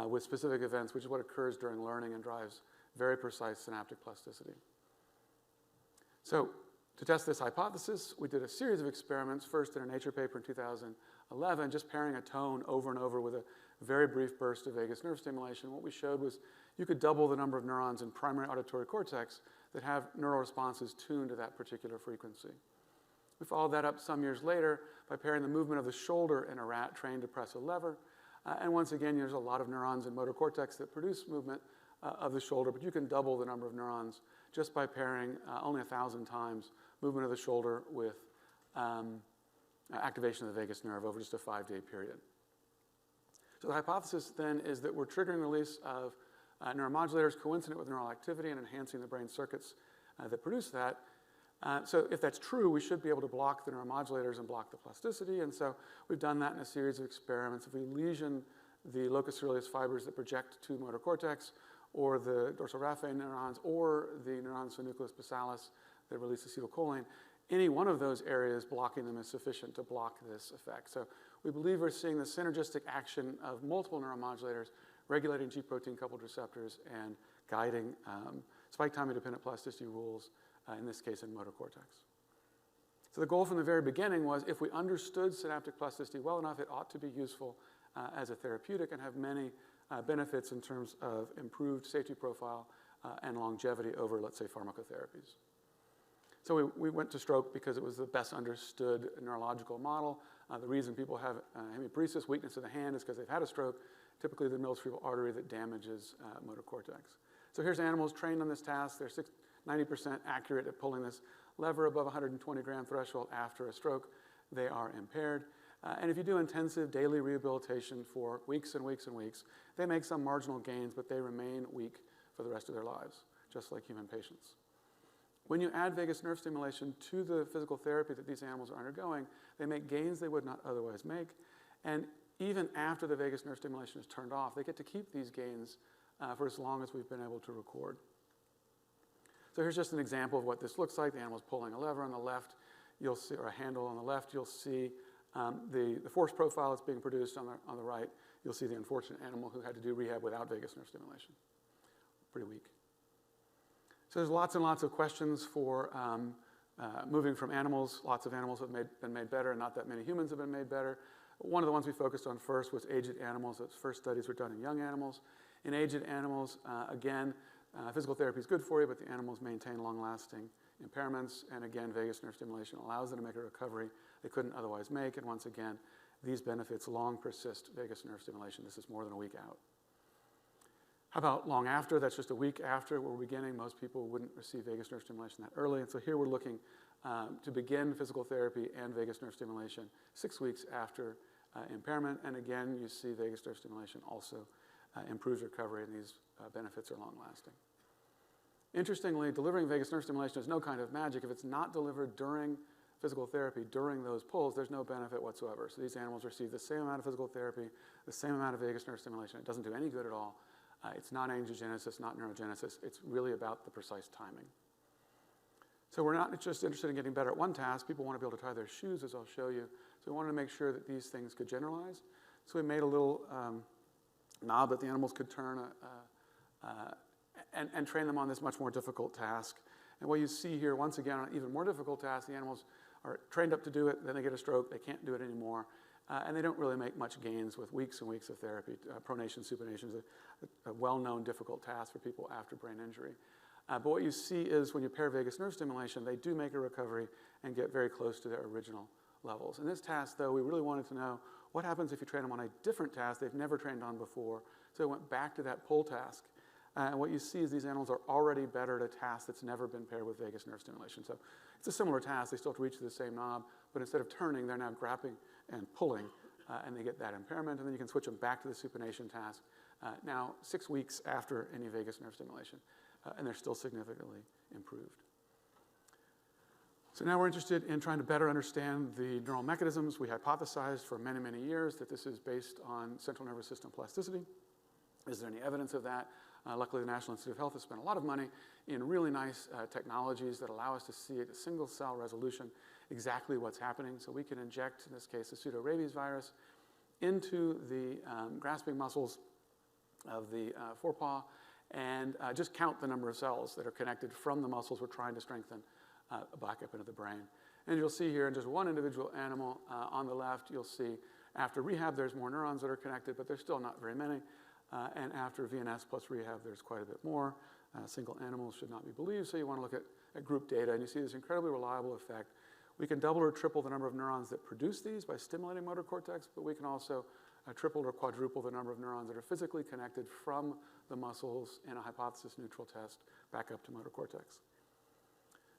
with specific events, which is what occurs during learning and drives very precise synaptic plasticity. So to test this hypothesis, we did a series of experiments, first in a Nature paper in 2011, just pairing a tone over and over with a very brief burst of vagus nerve stimulation. What we showed was you could double the number of neurons in primary auditory cortex that have neural responses tuned to that particular frequency. We followed that up some years later by pairing the movement of the shoulder in a rat trained to press a lever. And once again, there's a lot of neurons in motor cortex that produce movement, of the shoulder, but you can double the number of neurons just by pairing only 1,000 times movement of the shoulder with activation of the vagus nerve over just a 5-day period. So the hypothesis then is that we're triggering the release of neuromodulators coincident with neural activity and enhancing the brain circuits that produce that. So if that's true, we should be able to block the neuromodulators and block the plasticity. And so we've done that in a series of experiments. If we lesion the locus coeruleus fibers that project to motor cortex, or the dorsal raphe neurons, or the neurons of the nucleus basalis that release acetylcholine, any one of those areas blocking them is sufficient to block this effect. So we believe we're seeing the synergistic action of multiple neuromodulators regulating G protein-coupled receptors and guiding spike timing-dependent plasticity rules, in this case in motor cortex. So the goal from the very beginning was if we understood synaptic plasticity well enough, it ought to be useful as a therapeutic and have many benefits in terms of improved safety profile and longevity over, let's say, pharmacotherapies. So we went to stroke because it was the best understood neurological model. The reason people have hemiparesis, weakness of the hand, is because they've had a stroke, typically the middle cerebral artery that damages motor cortex. So here's animals trained on this task. They're 90% accurate at pulling this lever above 120 gram threshold after a stroke. They are impaired. And if you do intensive daily rehabilitation for weeks and weeks and weeks, they make some marginal gains, but they remain weak for the rest of their lives, just like human patients. When you add vagus nerve stimulation to the physical therapy that these animals are undergoing, they make gains they would not otherwise make. And even after the vagus nerve stimulation is turned off, they get to keep these gains for as long as we've been able to record. So here's just an example of what this looks like. The animal's pulling a lever on the left, you'll see, or a handle on the left. You'll see the force profile that's being produced on the right. You'll see the unfortunate animal who had to do rehab without vagus nerve stimulation. Pretty weak. So there's lots and lots of questions for moving from animals. Lots of animals have been made better, and not that many humans have been made better. One of the ones we focused on first was aged animals. Those first studies were done in young animals. In aged animals, again, physical therapy is good for you, but the animals maintain long-lasting impairments. And again, vagus nerve stimulation allows them to make a recovery they couldn't otherwise make. And once again, these benefits long persist vagus nerve stimulation. This is more than a week out. How about long after? That's just a week after we're beginning. Most people wouldn't receive vagus nerve stimulation that early. And so here we're looking to begin physical therapy and vagus nerve stimulation 6 weeks after impairment. And again, you see vagus nerve stimulation also improves recovery, and these benefits are long-lasting. Interestingly, delivering vagus nerve stimulation is no kind of magic. If it's not delivered during physical therapy, during those pulls, there's no benefit whatsoever. So these animals receive the same amount of physical therapy, the same amount of vagus nerve stimulation. It doesn't do any good at all. It's not angiogenesis, not neurogenesis. It's really about the precise timing. So we're not just interested in getting better at one task. People want to be able to tie their shoes, as I'll show you. So we wanted to make sure that these things could generalize. So we made a little knob that the animals could turn and train them on this much more difficult task. And what you see here, once again, on an even more difficult task, the animals are trained up to do it, then they get a stroke, they can't do it anymore, and they don't really make much gains with weeks and weeks of therapy. Pronation, supination is a well-known difficult task for people after brain injury. But what you see is when you pair vagus nerve stimulation, they do make a recovery and get very close to their original levels. In this task, though, we really wanted to know what happens if you train them on a different task they've never trained on before. So we went back to that pull task. And what you see is these animals are already better at a task that's never been paired with vagus nerve stimulation. So it's a similar task. They still have to reach the same knob, but instead of turning, they're now grabbing and pulling, and they get that impairment. And then you can switch them back to the supination task now 6 weeks after any vagus nerve stimulation, and they're still significantly improved. So now we're interested in trying to better understand the neural mechanisms. We hypothesized for many, many years that this is based on central nervous system plasticity. Is there any evidence of that? Luckily, the National Institute of Health has spent a lot of money in really nice technologies that allow us to see at a single cell resolution exactly what's happening. So we can inject, in this case, the pseudorabies virus into the grasping muscles of the forepaw and just count the number of cells that are connected from the muscles we're trying to strengthen back up into the brain. And you'll see here in just one individual animal on the left, you'll see after rehab there's more neurons that are connected, but there's still not very many. And after VNS plus rehab, there's quite a bit more. Single animals should not be believed, so you want to look at group data, and you see this incredibly reliable effect. We can double or triple the number of neurons that produce these by stimulating motor cortex, but we can also tripled or quadrupled the number of neurons that are physically connected from the muscles in a hypothesis-neutral test back up to motor cortex.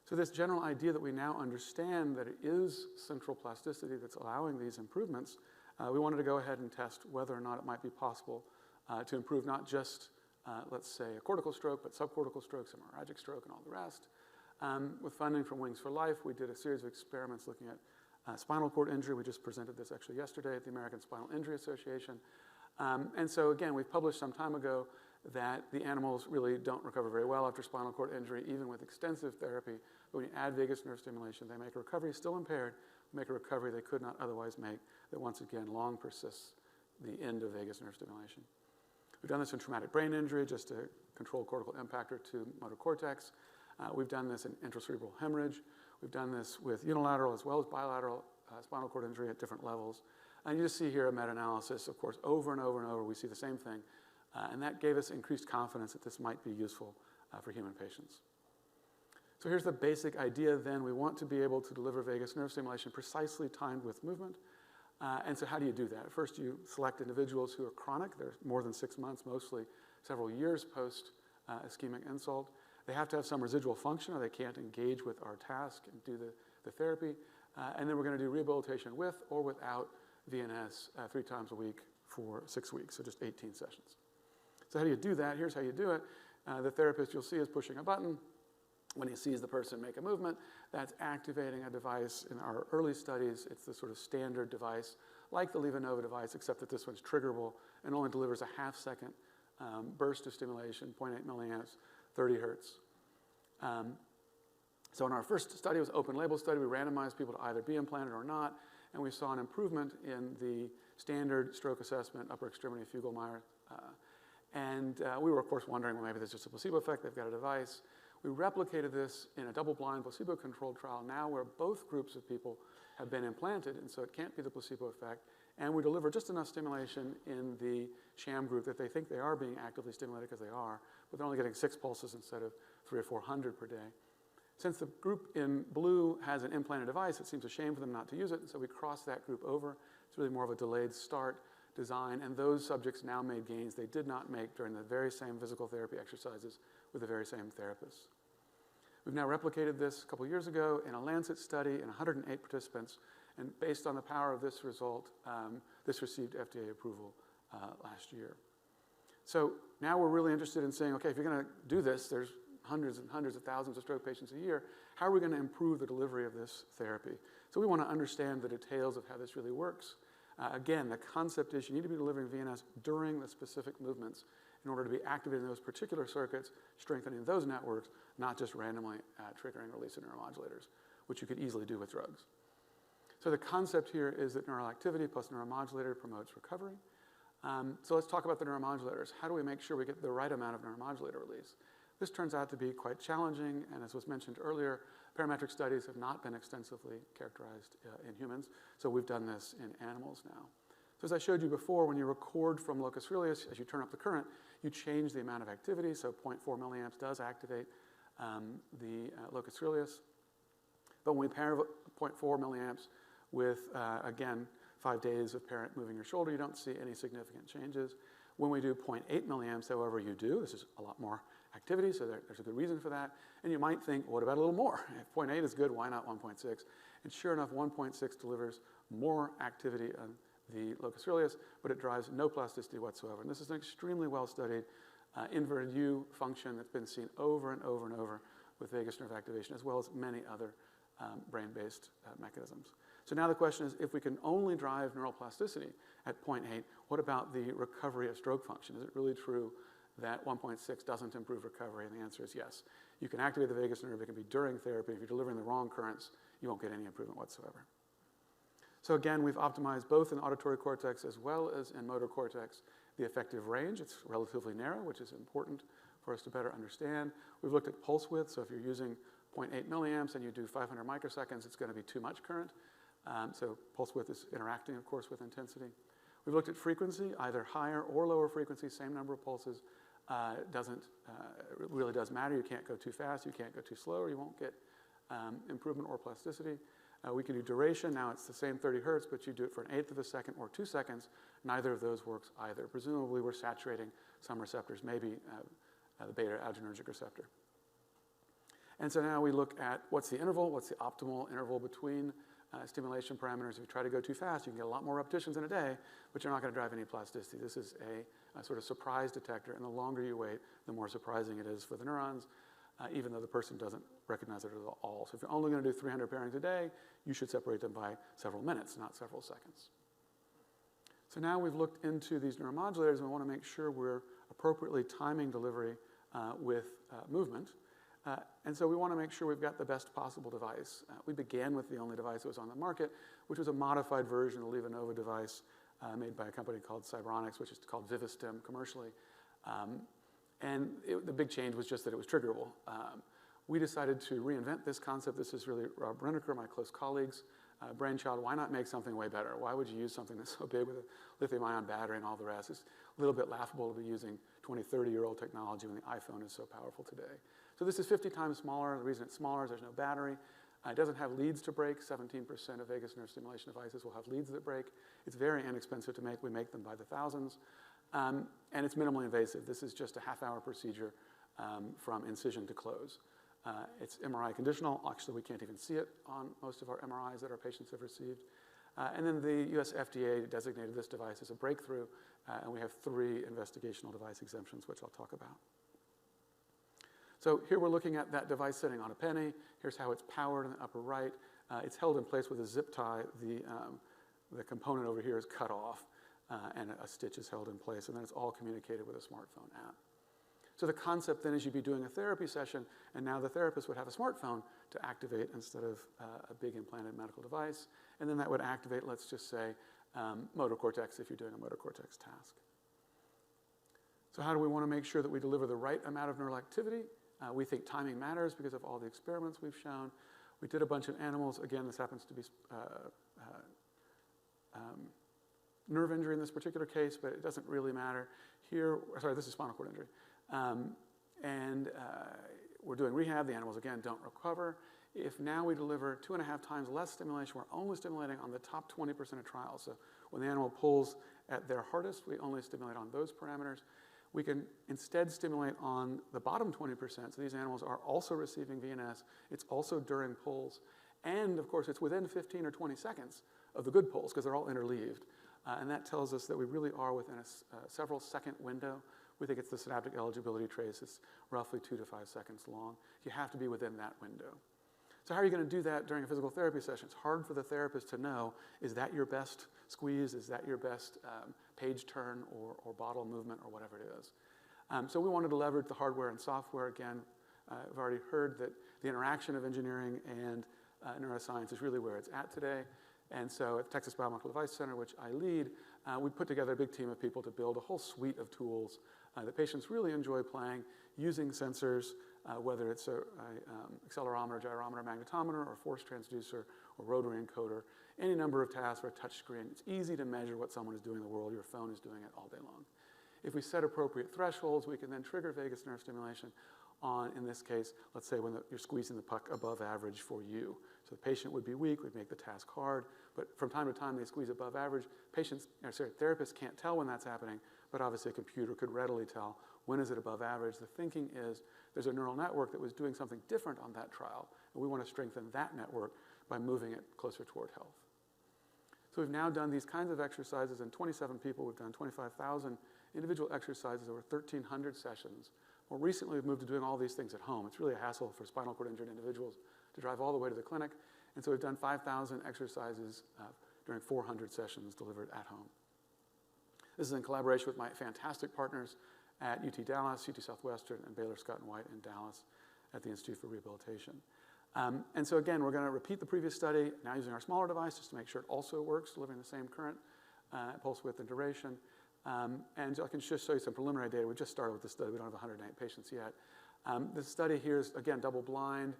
So this general idea that we now understand that it is central plasticity that's allowing these improvements, we wanted to go ahead and test whether or not it might be possible to improve not just, let's say, a cortical stroke, but subcortical strokes, hemorrhagic stroke, and all the rest. With funding from Wings for Life, we did a series of experiments looking at spinal cord injury. We just presented this actually yesterday at the American Spinal Injury Association. And so again, we've published some time ago that the animals really don't recover very well after spinal cord injury, even with extensive therapy. But when you add vagus nerve stimulation, they make a recovery still impaired, make a recovery they could not otherwise make that once again long persists the end of vagus nerve stimulation. We've done this in traumatic brain injury just to control cortical impactor to motor cortex. We've done this in intracerebral hemorrhage. We've done this with unilateral as well as bilateral spinal cord injury at different levels. And you just see here a meta-analysis, of course, over and over and over, we see the same thing. And that gave us increased confidence that this might be useful for human patients. So here's the basic idea then. We want to be able to deliver vagus nerve stimulation precisely timed with movement. And so how do you do that? First, you select individuals who are chronic. They're more than 6 months, mostly several years post ischemic insult. They have to have some residual function or they can't engage with our task and do the therapy. And then we're going to do rehabilitation with or without VNS 3 times a week for 6 weeks, so just 18 sessions. So how do you do that? Here's how you do it. The therapist you'll see is pushing a button. When he sees the person make a movement, that's activating a device. In our early studies, it's the sort of standard device, like the LevoNova device, except that this one's triggerable and only delivers a half-second burst of stimulation, 0.8 milliamps, 30 hertz. So in our first study, it was an open-label study. We randomized people to either be implanted or not, and we saw an improvement in the standard stroke assessment, upper extremity Fugl-Meyer. We were, of course, wondering, well, maybe there's just a placebo effect. They've got a device. We replicated this in a double-blind placebo-controlled trial now where both groups of people have been implanted, and so it can't be the placebo effect. And we deliver just enough stimulation in the sham group that they think they are being actively stimulated because they are, but they're only getting 6 pulses instead of 300 or 400 per day. Since the group in blue has an implanted device, it seems a shame for them not to use it, and so we cross that group over. It's really more of a delayed start design, and those subjects now made gains they did not make during the very same physical therapy exercises with the very same therapists. We've now replicated this a couple years ago in a Lancet study in 108 participants, and based on the power of this result, this received FDA approval last year. So now we're really interested in saying, okay, if you're going to do this, there's hundreds and hundreds of thousands of stroke patients a year, how are we going to improve the delivery of this therapy? So we want to understand the details of how this really works. Again, the concept is you need to be delivering VNS during the specific movements in order to be activating those particular circuits, strengthening those networks, not just randomly triggering release of neuromodulators, which you could easily do with drugs. So the concept here is that neural activity plus neuromodulator promotes recovery. So let's talk about the neuromodulators. How do we make sure we get the right amount of neuromodulator release? This turns out to be quite challenging, and as was mentioned earlier, parametric studies have not been extensively characterized in humans, so we've done this in animals now. So as I showed you before, when you record from locus coeruleus, as you turn up the current, you change the amount of activity, so 0.4 milliamps does activate the locus coeruleus. But when we pair 0.4 milliamps with, again, 5 days of parent moving your shoulder, you don't see any significant changes. When we do 0.8 milliamps, however, you do. This is a lot more activity, so there's a good reason for that. And you might think, what about a little more? If 0.8 is good, why not 1.6? And sure enough, 1.6 delivers more activity on the locus coeruleus, but it drives no plasticity whatsoever. And this is an extremely well-studied inverted U function that's been seen over and over and over with vagus nerve activation, as well as many other brain-based mechanisms. So now the question is, if we can only drive neural plasticity at 0.8, what about the recovery of stroke function? Is it really true that 1.6 doesn't improve recovery? And the answer is yes. You can activate the vagus nerve. It can be during therapy. If you're delivering the wrong currents, you won't get any improvement whatsoever. So again, we've optimized both in auditory cortex as well as in motor cortex the effective range. It's relatively narrow, which is important for us to better understand. We've looked at pulse width. So if you're using 0.8 milliamps and you do 500 microseconds, it's going to be too much current. So pulse width is interacting, of course, with intensity. We've looked at frequency, either higher or lower frequency, same number of pulses. It really does matter. You can't go too fast, you can't go too slow, or you won't get improvement or plasticity. We can do duration. Now it's the same 30 hertz, but you do it for an eighth of a second or 2 seconds. Neither of those works either. Presumably, we're saturating some receptors, maybe the beta adrenergic receptor. And so now we look at what's the interval, what's the optimal interval between stimulation parameters. If you try to go too fast, you can get a lot more repetitions in a day, but you're not going to drive any plasticity. This is a sort of surprise detector, and the longer you wait, the more surprising it is for the neurons, even though the person doesn't recognize it at all. So if you're only going to do 300 pairings a day, you should separate them by several minutes, not several seconds. So now we've looked into these neuromodulators, and we want to make sure we're appropriately timing delivery with movement. And so we want to make sure we've got the best possible device. We began with the only device that was on the market, which was a modified version of the LevoNova device made by a company called Cybronics, which is called Vivistim commercially. And the big change was just that it was triggerable. We decided to reinvent this concept. This is really Rob Renneker, my close colleague's brainchild. Why not make something way better? Why would you use something that's so big with a lithium-ion battery and all the rest? It's a little bit laughable to be using 20, 30-year-old technology when the iPhone is so powerful today. So this is 50 times smaller. The reason it's smaller is there's no battery. It doesn't have leads to break. 17% of vagus nerve stimulation devices will have leads that break. It's very inexpensive to make. We make them by the thousands. And it's minimally invasive. This is just a half-hour procedure from incision to close. It's MRI conditional. Actually, we can't even see it on most of our MRIs that our patients have received. And then the US FDA designated this device as a breakthrough, and we have 3 investigational device exemptions, which I'll talk about. So here we're looking at that device sitting on a penny. Here's how it's powered in the upper right. It's held in place with a zip tie. The component over here is cut off, and a stitch is held in place, and then it's all communicated with a smartphone app. So the concept then is you'd be doing a therapy session, and now the therapist would have a smartphone to activate instead of a big implanted medical device, and then that would activate, let's just say, motor cortex if you're doing a motor cortex task. So how do we want to make sure that we deliver the right amount of neural activity? We think timing matters because of all the experiments we've shown. We did a bunch of animals. Again, this happens to be nerve injury in this particular case, but it doesn't really matter. Here, sorry, this is spinal cord injury. We're doing rehab. The animals, again, don't recover. If now we deliver 2.5 times less stimulation, we're only stimulating on the top 20% of trials. So when the animal pulls at their hardest, we only stimulate on those parameters. We can instead stimulate on the bottom 20%. So these animals are also receiving VNS. It's also during pulls. And, of course, it's within 15 or 20 seconds of the good pulls because they're all interleaved. And that tells us that we really are within a several second window. We think it's the synaptic eligibility trace. It's roughly 2 to 5 seconds long. You have to be within that window. So how are you going to do that during a physical therapy session? It's hard for the therapist to know, is that your best squeeze? Is that your best page turn or bottle movement or whatever it is? So we wanted to leverage the hardware and software. Again, I've already heard that the interaction of engineering and neuroscience is really where it's at today. And so at Texas Biomedical Device Center, which I lead, we put together a big team of people to build a whole suite of tools that patients really enjoy playing, using sensors, whether it's an accelerometer, gyrometer, magnetometer, or force transducer, or rotary encoder, any number of tasks or a touch screen. It's easy to measure what someone is doing in the world. Your phone is doing it all day long. If we set appropriate thresholds, we can then trigger vagus nerve stimulation on, in this case, let's say when you're squeezing the puck above average for you. So the patient would be weak, we'd make the task hard, but from time to time they squeeze above average. Therapists can't tell when that's happening, but obviously a computer could readily tell when is it above average. The thinking is there's a neural network that was doing something different on that trial, and we want to strengthen that network by moving it closer toward health. So we've now done these kinds of exercises in 27 people. We've done 25,000 individual exercises over 1,300 sessions. More recently, we've moved to doing all these things at home. It's really a hassle for spinal cord injured individuals to drive all the way to the clinic. And so we've done 5,000 exercises during 400 sessions delivered at home. This is in collaboration with my fantastic partners at UT Dallas, UT Southwestern, and Baylor Scott & White in Dallas at the Institute for Rehabilitation. And so again, we're going to repeat the previous study, now using our smaller device just to make sure it also works, delivering the same current, pulse width, and duration. And I can just show you some preliminary data. We just started with this study. We don't have 108 patients yet. This study here is, again, double blind.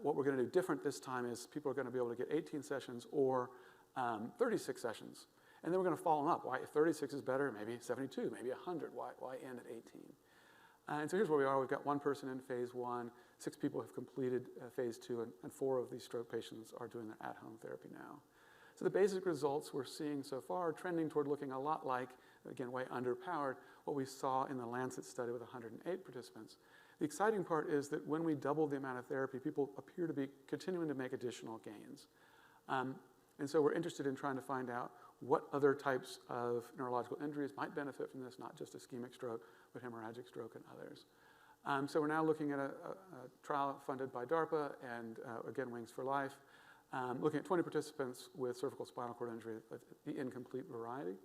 What we're going to do different this time is people are going to be able to get 18 sessions or 36 sessions. And then we're going to follow them up. Why, if 36 is better, maybe 72, maybe 100. Why end at 18? And so here's where we are. We've got one person in phase 1, 6 people have completed phase 2, and 4 of these stroke patients are doing their at-home therapy now. So the basic results we're seeing so far are trending toward looking a lot like, again, way underpowered, what we saw in the Lancet study with 108 participants. The exciting part is that when we doubled the amount of therapy, people appear to be continuing to make additional gains. And so we're interested in trying to find out what other types of neurological injuries might benefit from this, not just ischemic stroke, but hemorrhagic stroke and others. So we're now looking at a trial funded by DARPA and, again, Wings for Life, looking at 20 participants with cervical spinal cord injury of the incomplete variety.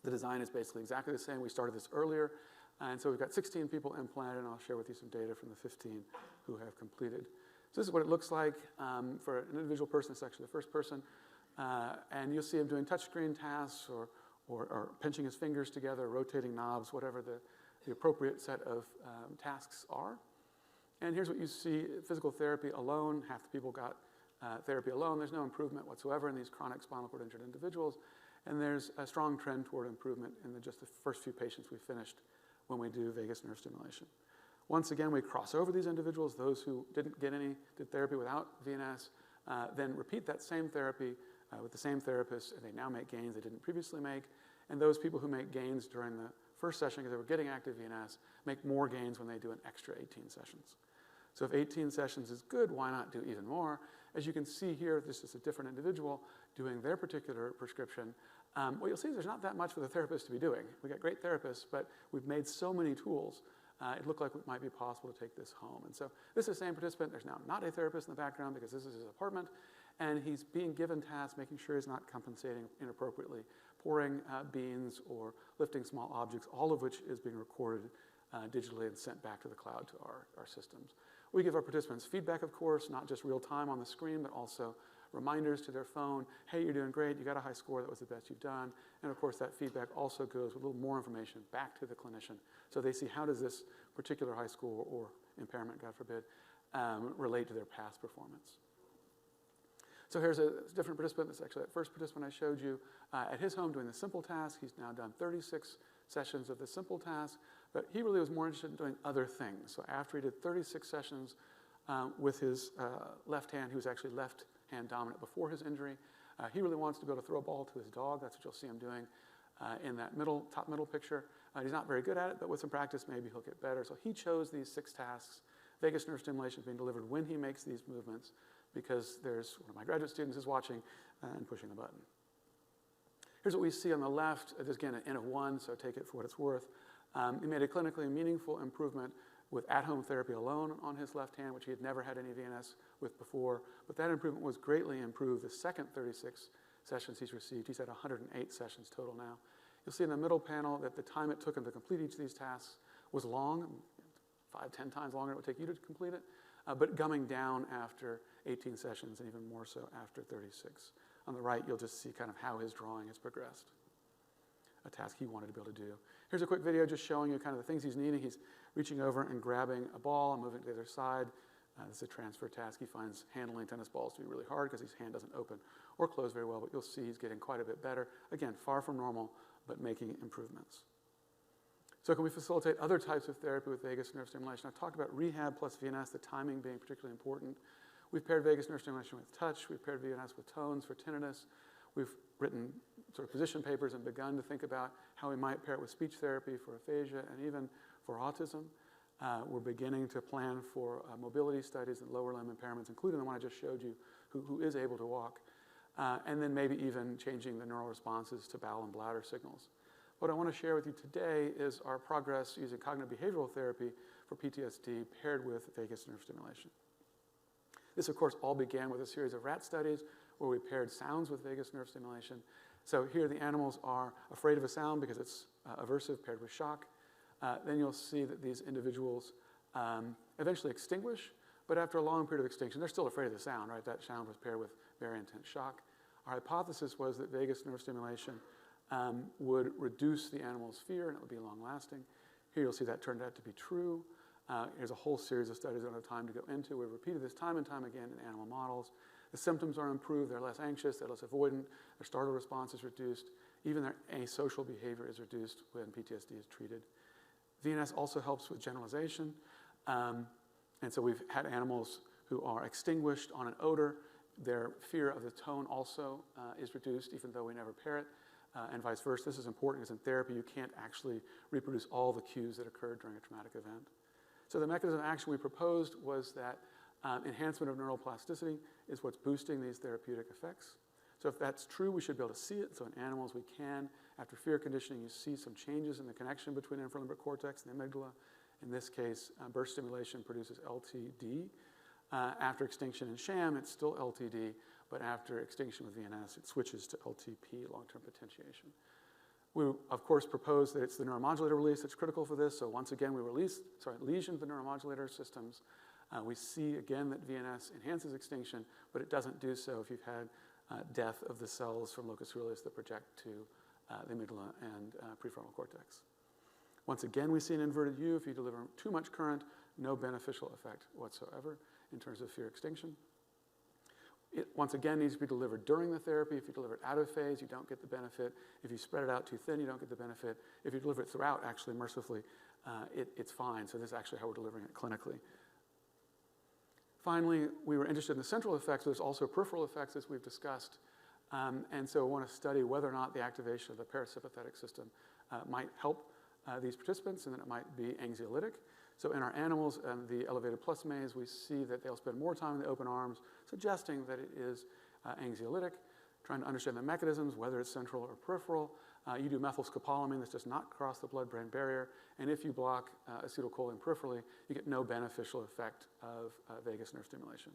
The design is basically exactly the same. We started this earlier. And so we've got 16 people implanted, and I'll share with you some data from the 15 who have completed. So this is what it looks like for an individual person. It's actually the first person. And you'll see him doing touchscreen tasks or pinching his fingers together, rotating knobs, whatever the appropriate set of tasks are. And here's what you see, physical therapy alone. Half the people got therapy alone. There's no improvement whatsoever in these chronic spinal cord injured individuals. And there's a strong trend toward improvement in just the first few patients we finished when we do vagus nerve stimulation. Once again, we cross over these individuals, those who did therapy without VNS, then repeat that same therapy with the same therapist, and they now make gains they didn't previously make. And those people who make gains during the first session because they were getting active VNS make more gains when they do an extra 18 sessions. So if 18 sessions is good, why not do even more? As you can see here, this is a different individual doing their particular prescription. What you'll see is there's not that much for the therapist to be doing. We got great therapists, but we've made so many tools, it looked like it might be possible to take this home. And so this is the same participant. There's now not a therapist in the background because this is his apartment, and he's being given tasks, making sure he's not compensating inappropriately, pouring beans or lifting small objects, all of which is being recorded digitally and sent back to the cloud to our systems. We give our participants feedback, of course, not just real time on the screen, but also reminders to their phone. Hey, you're doing great. You got a high score. That was the best you've done. And of course, that feedback also goes with a little more information back to the clinician. So they see how does this particular high score or impairment, God forbid, relate to their past performance. So here's a different participant. This is actually that first participant I showed you at his home doing the simple task. He's now done 36 sessions of the simple task, but he really was more interested in doing other things. So after he did 36 sessions with his left hand, he was actually left hand dominant before his injury. He really wants to be able to throw a ball to his dog. That's what you'll see him doing in that top middle picture. He's not very good at it, but with some practice, maybe he'll get better. So he chose these 6 tasks. Vagus nerve stimulation is being delivered when he makes these movements because there's one of my graduate students is watching and pushing the button. Here's what we see on the left. This again, an N of 1, so take it for what it's worth. He made a clinically meaningful improvement with at-home therapy alone on his left hand, which he had never had any VNS with before. But that improvement was greatly improved the second 36 sessions he's received. He's had 108 sessions total now. You'll see in the middle panel that the time it took him to complete each of these tasks was long, 5-10 times longer than it would take you to complete it, but coming down after 18 sessions and even more so after 36. On the right, you'll just see kind of how his drawing has progressed, a task he wanted to be able to do. Here's a quick video just showing you kind of the things he's needing. He's reaching over and grabbing a ball and moving it to the other side. This is a transfer task. He finds handling tennis balls to be really hard because his hand doesn't open or close very well, but you'll see he's getting quite a bit better. Again, far from normal, but making improvements. So can we facilitate other types of therapy with vagus nerve stimulation? I've talked about rehab plus VNS, the timing being particularly important. We've paired vagus nerve stimulation with touch. We've paired VNS with tones for tinnitus. We've written sort of position papers and begun to think about how we might pair it with speech therapy for aphasia and even for autism. We're beginning to plan for mobility studies and lower limb impairments, including the one I just showed you, who is able to walk, and then maybe even changing the neural responses to bowel and bladder signals. What I want to share with you today is our progress using cognitive behavioral therapy for PTSD paired with vagus nerve stimulation. This, of course, all began with a series of rat studies where we paired sounds with vagus nerve stimulation. So here the animals are afraid of a sound because it's aversive paired with shock. Then you'll see that these individuals eventually extinguish, but after a long period of extinction, they're still afraid of the sound, right? That sound was paired with very intense shock. Our hypothesis was that vagus nerve stimulation would reduce the animal's fear and it would be long-lasting. Here you'll see that turned out to be true. Here's a whole series of studies I don't have time to go into. We've repeated this time and time again in animal models. The symptoms are improved. They're less anxious. They're less avoidant. Their startle response is reduced. Even their asocial behavior is reduced when PTSD is treated. VNS also helps with generalization. And so we've had animals who are extinguished on an odor. Their fear of the tone also is reduced, even though we never pair it, and vice versa. This is important because in therapy, you can't actually reproduce all the cues that occurred during a traumatic event. So the mechanism of action we proposed was that enhancement of neural plasticity is what's boosting these therapeutic effects. So if that's true, we should be able to see it. So in animals, we can. After fear conditioning, you see some changes in the connection between the infralimbic cortex and the amygdala. In this case, burst stimulation produces LTD. After extinction in sham, it's still LTD, but after extinction with VNS, it switches to LTP, long-term potentiation. We, of course, propose that it's the neuromodulator release that's critical for this. So once again, we lesion the neuromodulator systems. We see, again, that VNS enhances extinction, but it doesn't do so if you've had death of the cells from locus coeruleus that project to the amygdala and prefrontal cortex. Once again, we see an inverted U. If you deliver too much current, no beneficial effect whatsoever in terms of fear extinction. It, once again, needs to be delivered during the therapy. If you deliver it out of phase, you don't get the benefit. If you spread it out too thin, you don't get the benefit. If you deliver it throughout, actually, mercifully, it's fine. So this is actually how we're delivering it clinically. Finally, we were interested in the central effects, but there's also peripheral effects, as we've discussed. And so we want to study whether or not the activation of the parasympathetic system might help these participants, and that it might be anxiolytic. So in our animals, the elevated plus maze, we see that they'll spend more time in the open arms, suggesting that it is anxiolytic, trying to understand the mechanisms, whether it's central or peripheral. You do methylscopolamine, this does not cross the blood-brain barrier, and if you block acetylcholine peripherally, you get no beneficial effect of vagus nerve stimulation.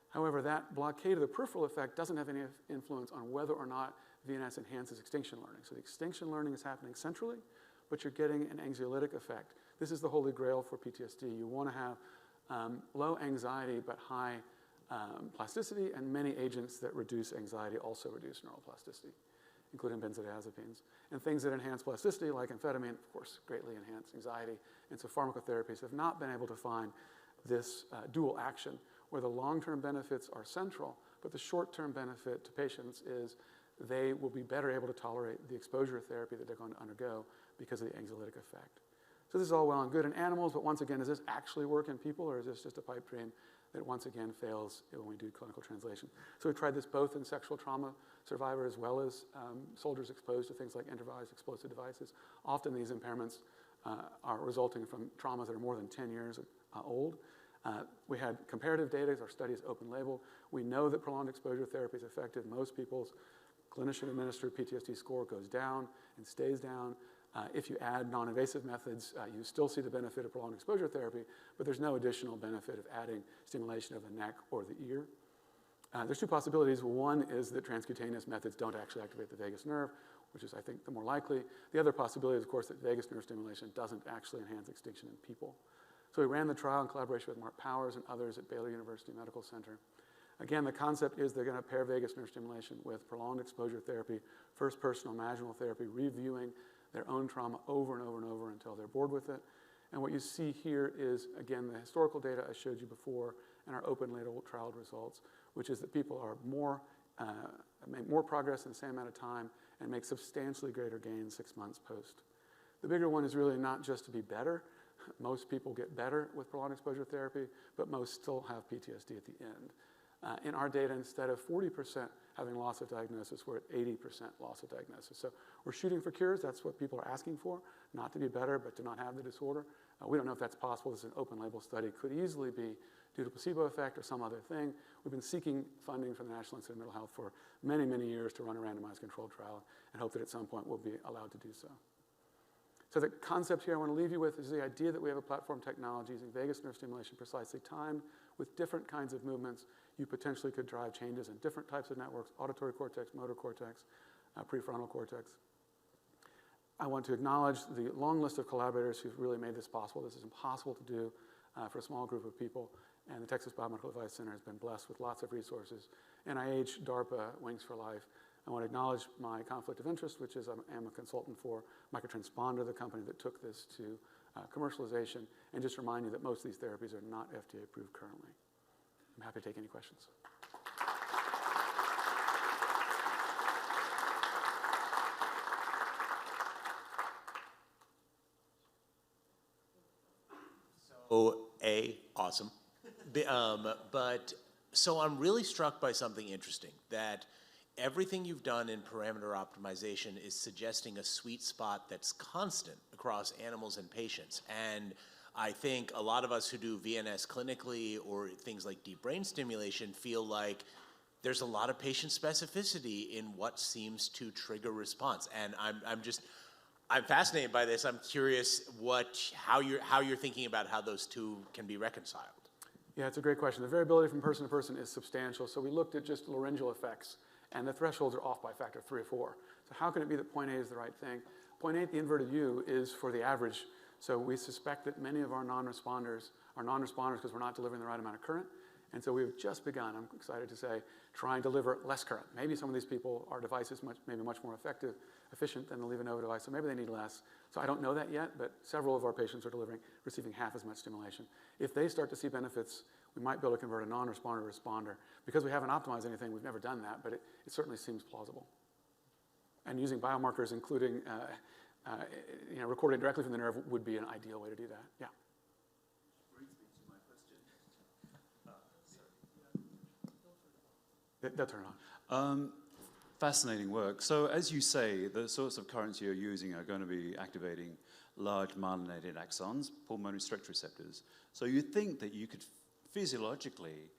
However, that blockade of the peripheral effect doesn't have any influence on whether or not VNS enhances extinction learning. So the extinction learning is happening centrally, but you're getting an anxiolytic effect. This is the holy grail for PTSD. You want to have low anxiety but high plasticity, and many agents that reduce anxiety also reduce neuroplasticity, including benzodiazepines. And things that enhance plasticity, like amphetamine, of course, greatly enhance anxiety. And so pharmacotherapies have not been able to find this dual action where the long-term benefits are central, but the short-term benefit to patients is they will be better able to tolerate the exposure therapy that they're going to undergo because of the anxiolytic effect. So this is all well and good in animals, but once again, does this actually work in people, or is this just a pipe dream that once again fails when we do clinical translation? So we tried this both in sexual trauma survivors as well as soldiers exposed to things like improvised explosive devices. Often these impairments are resulting from traumas that are more than 10 years old. We had comparative data. Our study is open label. We know that prolonged exposure therapy is effective. Most people's clinician-administered PTSD score goes down and stays down. If you add non-invasive methods, you still see the benefit of prolonged exposure therapy, but there's no additional benefit of adding stimulation of the neck or the ear. There's two possibilities. One is that transcutaneous methods don't actually activate the vagus nerve, which is, I think, the more likely. The other possibility is, of course, that vagus nerve stimulation doesn't actually enhance extinction in people. So we ran the trial in collaboration with Mark Powers and others at Baylor University Medical Center. Again, the concept is they're going to pair vagus nerve stimulation with prolonged exposure therapy, first-person imaginal therapy, reviewing their own trauma over and over and over until they're bored with it. And what you see here is, again, the historical data I showed you before and our open-label trial results, which is that people are make more progress in the same amount of time and make substantially greater gains 6 months post. The bigger one is really not just to be better. Most people get better with prolonged exposure therapy, but most still have PTSD at the end. In our data, instead of 40% having loss of diagnosis, we're at 80% loss of diagnosis. So we're shooting for cures. That's what people are asking for, not to be better, but to not have the disorder. We don't know if that's possible. This is an open-label study. It could easily be due to placebo effect or some other thing. We've been seeking funding from the National Institute of Mental Health for many, many years to run a randomized controlled trial and hope that at some point we'll be allowed to do so. So the concept here I want to leave you with is the idea that we have a platform technology using vagus nerve stimulation precisely timed with different kinds of movements. You potentially could drive changes in different types of networks, auditory cortex, motor cortex, prefrontal cortex. I want to acknowledge the long list of collaborators who've really made this possible. This is impossible to do for a small group of people, and the Texas Biomedical Device Center has been blessed with lots of resources. NIH, DARPA, Wings for Life. I want to acknowledge my conflict of interest, which is I am a consultant for Microtransponder, the company that took this to commercialization, and just remind you that most of these therapies are not FDA approved currently. I'm happy to take any questions. So Awesome. But so I'm really struck by something interesting, that everything you've done in parameter optimization is suggesting a sweet spot that's constant across animals and patients. And I think a lot of us who do VNS clinically or things like deep brain stimulation feel like there's a lot of patient specificity in what seems to trigger response. And I'm fascinated by this. I'm curious how you're thinking about how those two can be reconciled. Yeah, it's a great question. The variability from person to person is substantial. So we looked at just laryngeal effects, and the thresholds are off by a factor of 3 or 4. So how can it be that 0.8 is the right thing? 0.8, the inverted U, is for the average. So we suspect that many of our non-responders are non-responders because we're not delivering the right amount of current. And so we've just begun, I'm excited to say, trying to deliver less current. Maybe some of these people, our device is maybe much more efficient than the LevoNova device, so maybe they need less. So I don't know that yet, but several of our patients are receiving half as much stimulation. If they start to see benefits, we might be able to convert a non-responder to responder. Because we haven't optimized anything, we've never done that, but it certainly seems plausible. And using biomarkers, including recording directly from the nerve, would be an ideal way to do that. Yeah. They'll turn it on. Fascinating work. So as you say, the sorts of currents you're using are going to be activating large myelinated axons, pulmonary stretch receptors. So you think that you could physiologically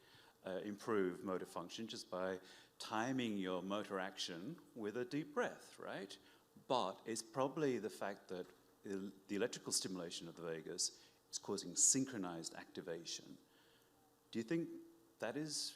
improve motor function just by timing your motor action with a deep breath, right? But it's probably the fact that the electrical stimulation of the vagus is causing synchronized activation. Do you think that is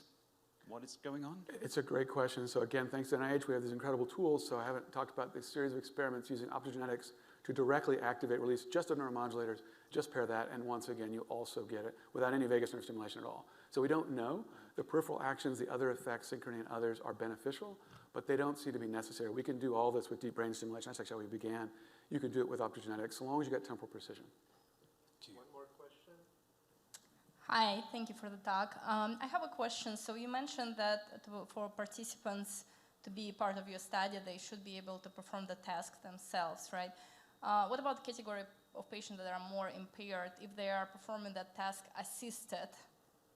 what is going on? It's a great question. So again, thanks to NIH, we have these incredible tools. So I haven't talked about this series of experiments using optogenetics to directly activate release just of neuromodulators, just pair that, and once again, you also get it without any vagus nerve stimulation at all. So we don't know. The peripheral actions, the other effects, synchrony and others, are beneficial, but they don't seem to be necessary. We can do all this with deep brain stimulation. That's actually how we began. You can do it with optogenetics, so long as you get temporal precision. One more question. Hi, thank you for the talk. I have a question. So you mentioned that for participants to be part of your study, they should be able to perform the task themselves, right? What about the category of patients that are more impaired if they are performing that task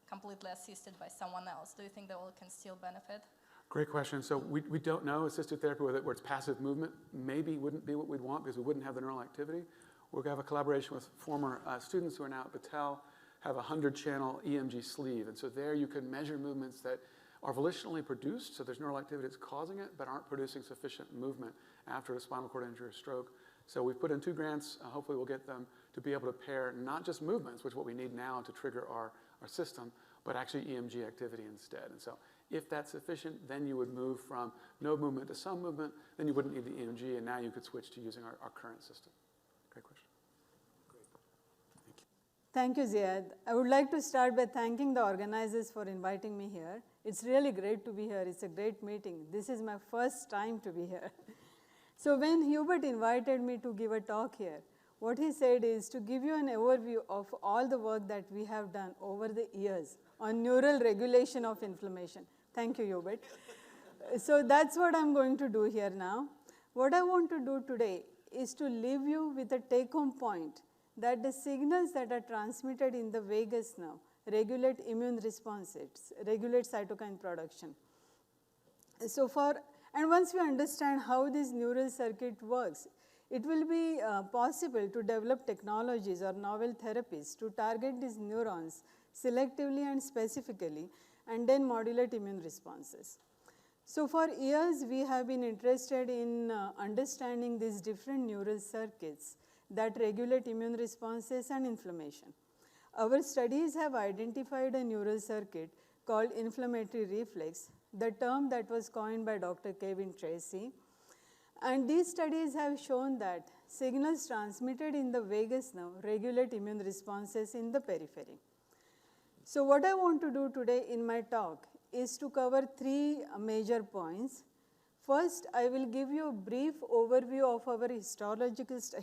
completely assisted by someone else? Do you think they all can still benefit? Great question. So we don't know. Assisted therapy where it's passive movement maybe wouldn't be what we'd want because we wouldn't have the neural activity. We're going to have a collaboration with former students who are now at Battelle, have a 100-channel EMG sleeve. And so there you can measure movements that are volitionally produced, so there's neural activity that's causing it, but aren't producing sufficient movement after a spinal cord injury or stroke. So we've put in 2 grants. Hopefully we'll get them to be able to pair not just movements, which is what we need now to trigger our system, but actually EMG activity instead. And so if that's sufficient, then you would move from no movement to some movement, then you wouldn't need the EMG, and now you could switch to using our current system. Great question. Thank you, Ziad. I would like to start by thanking the organizers for inviting me here. It's really great to be here. It's a great meeting. This is my first time to be here. So when Hubert invited me to give a talk here, what he said is to give you an overview of all the work that we have done over the years on neural regulation of inflammation. Thank you, Hubert. So that's what I'm going to do here now. What I want to do today is to leave you with a take-home point that the signals that are transmitted in the vagus nerve regulate immune responses, regulate cytokine production. And once we understand how this neural circuit works, it will be possible to develop technologies or novel therapies to target these neurons selectively and specifically, and then modulate immune responses. So for years, we have been interested in understanding these different neural circuits that regulate immune responses and inflammation. Our studies have identified a neural circuit called inflammatory reflex, the term that was coined by Dr. Kevin Tracy. And these studies have shown that signals transmitted in the vagus nerve regulate immune responses in the periphery. So what I want to do today in my talk is to cover 3 major points. First, I will give you a brief overview of our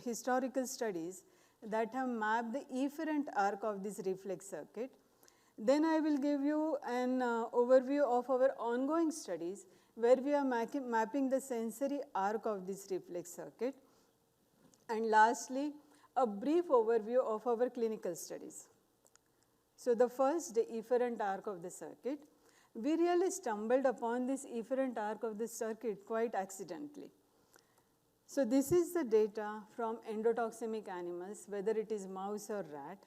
historical studies that have mapped the efferent arc of this reflex circuit. Then I will give you an overview of our ongoing studies where we are mapping the sensory arc of this reflex circuit. And lastly, a brief overview of our clinical studies. So the first, the efferent arc of the circuit. We really stumbled upon this efferent arc of the circuit quite accidentally. So this is the data from endotoxemic animals, whether it is mouse or rat.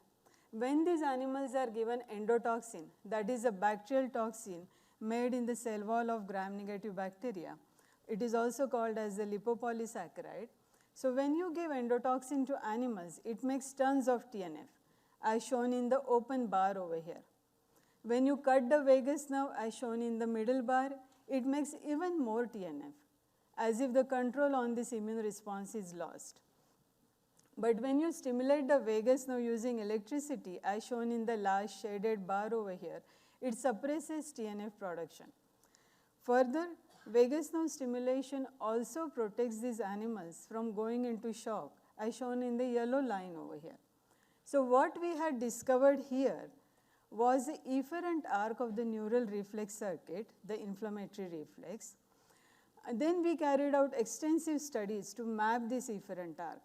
When these animals are given endotoxin, that is a bacterial toxin made in the cell wall of gram-negative bacteria, it is also called as the lipopolysaccharide. So when you give endotoxin to animals, it makes tons of TNF, as shown in the open bar over here. When you cut the vagus nerve, as shown in the middle bar, it makes even more TNF, as if the control on this immune response is lost. But when you stimulate the vagus nerve using electricity, as shown in the last shaded bar over here, it suppresses TNF production. Further, vagus nerve stimulation also protects these animals from going into shock, as shown in the yellow line over here. So what we had discovered here was the efferent arc of the neural reflex circuit, the inflammatory reflex. And then we carried out extensive studies to map this efferent arc.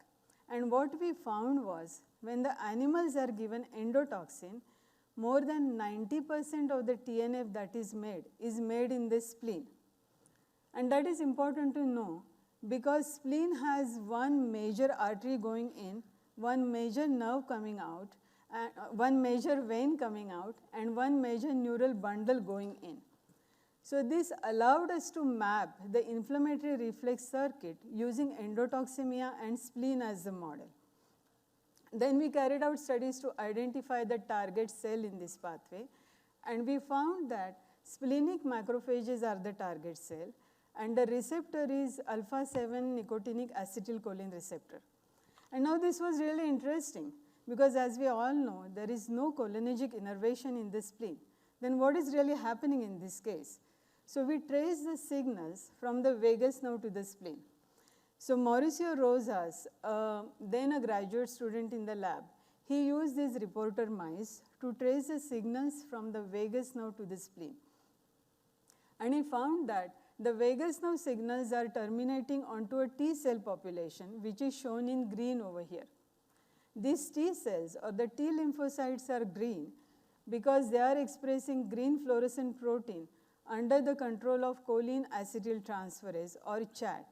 And what we found was, when the animals are given endotoxin, more than 90% of the TNF that is made in the spleen. And that is important to know, because spleen has one major artery going in, one major nerve coming out, one major vein coming out, and one major neural bundle going in. So this allowed us to map the inflammatory reflex circuit using endotoxemia and spleen as the model. Then we carried out studies to identify the target cell in this pathway, and we found that splenic macrophages are the target cell, and the receptor is alpha-7 nicotinic acetylcholine receptor. And now this was really interesting, because as we all know, there is no cholinergic innervation in the spleen. Then what is really happening in this case? So we trace the signals from the vagus nerve to the spleen. So Mauricio Rosas, then a graduate student in the lab, he used these reporter mice to trace the signals from the vagus nerve to the spleen. And he found that the vagus nerve signals are terminating onto a T cell population, which is shown in green over here. These T cells, or the T lymphocytes, are green because they are expressing green fluorescent protein under the control of choline acetyltransferase, or CHAT.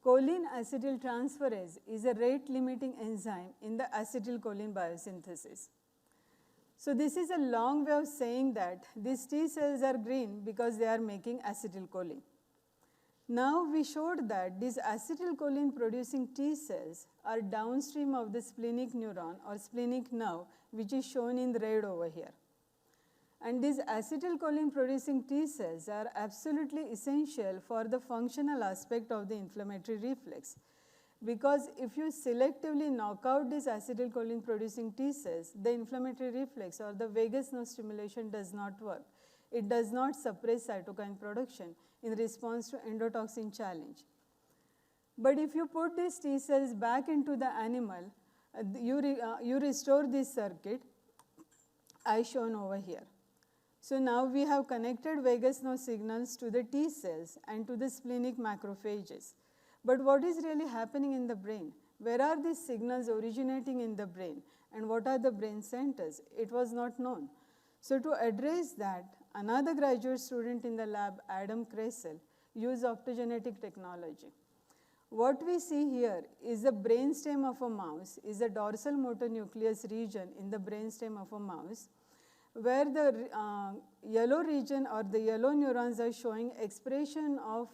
Choline acetyltransferase is a rate-limiting enzyme in the acetylcholine biosynthesis. So this is a long way of saying that these T cells are green because they are making acetylcholine. Now we showed that these acetylcholine producing T cells are downstream of the splenic neuron or splenic nerve, which is shown in red over here. And these acetylcholine producing T cells are absolutely essential for the functional aspect of the inflammatory reflex. Because if you selectively knock out these acetylcholine producing T cells, the inflammatory reflex or the vagus nerve stimulation does not work. It does not suppress cytokine production in response to endotoxin challenge. But if you put these T cells back into the animal, you restore this circuit as shown over here. So now we have connected vagus nerve signals to the T cells and to the splenic macrophages. But what is really happening in the brain? Where are these signals originating in the brain? And what are the brain centers? It was not known. So to address that, another graduate student in the lab, Adam Kressel, used optogenetic technology. What we see here is the brainstem of a mouse, is the dorsal motor nucleus region in the brainstem of a mouse, where the yellow region or the yellow neurons are showing expression of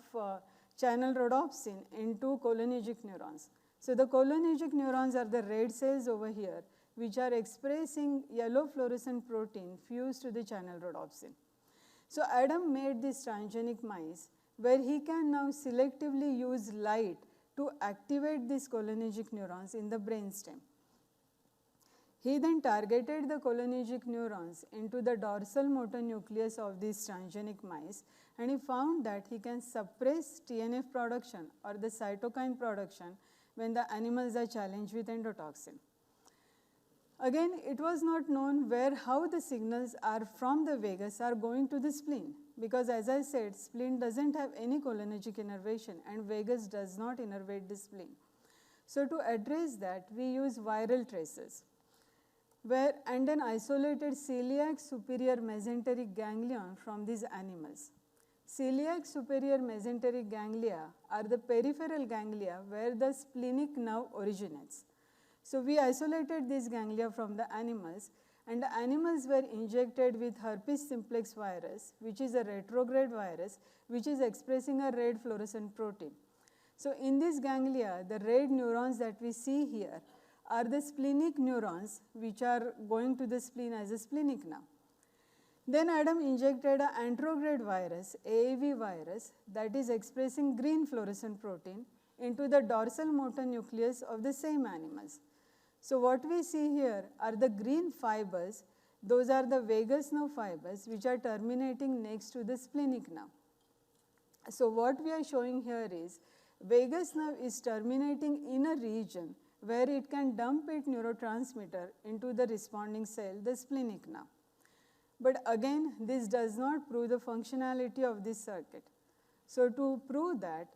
channel rhodopsin into cholinergic neurons. So the cholinergic neurons are the red cells over here, which are expressing yellow fluorescent protein fused to the channel rhodopsin. So Adam made these transgenic mice where he can now selectively use light to activate these cholinergic neurons in the brainstem. He then targeted the cholinergic neurons into the dorsal motor nucleus of these transgenic mice, and he found that he can suppress TNF production or the cytokine production when the animals are challenged with endotoxin. Again, it was not known how the signals are from the vagus are going to the spleen, because as I said, spleen doesn't have any cholinergic innervation and vagus does not innervate the spleen. So to address that, we use viral traces. and then isolated celiac superior mesenteric ganglion from these animals. Celiac superior mesenteric ganglia are the peripheral ganglia where the splenic nerve originates. So we isolated these ganglia from the animals, and the animals were injected with herpes simplex virus, which is a retrograde virus, which is expressing a red fluorescent protein. So in this ganglia, the red neurons that we see here are the splenic neurons, which are going to the spleen as a splenic nerve. Then Adam injected an anterograde virus, AAV virus, that is expressing green fluorescent protein into the dorsal motor nucleus of the same animals. So what we see here are the green fibers. Those are the vagus nerve fibers which are terminating next to the splenic nerve. So what we are showing here is vagus nerve is terminating in a region where it can dump its neurotransmitter into the responding cell, the splenic nerve. But again, this does not prove the functionality of this circuit. So to prove that,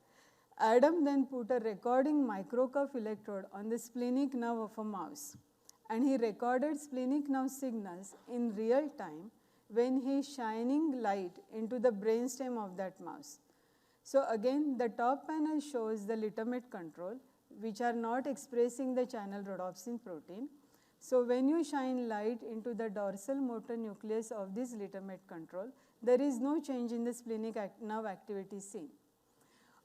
Adam then put a recording microcuff electrode on the splenic nerve of a mouse, and he recorded splenic nerve signals in real time when he is shining light into the brainstem of that mouse. So again, the top panel shows the glutamate control, which are not expressing the channel rhodopsin protein. So when you shine light into the dorsal motor nucleus of this glutamate control, there is no change in the splenic nerve activity seen.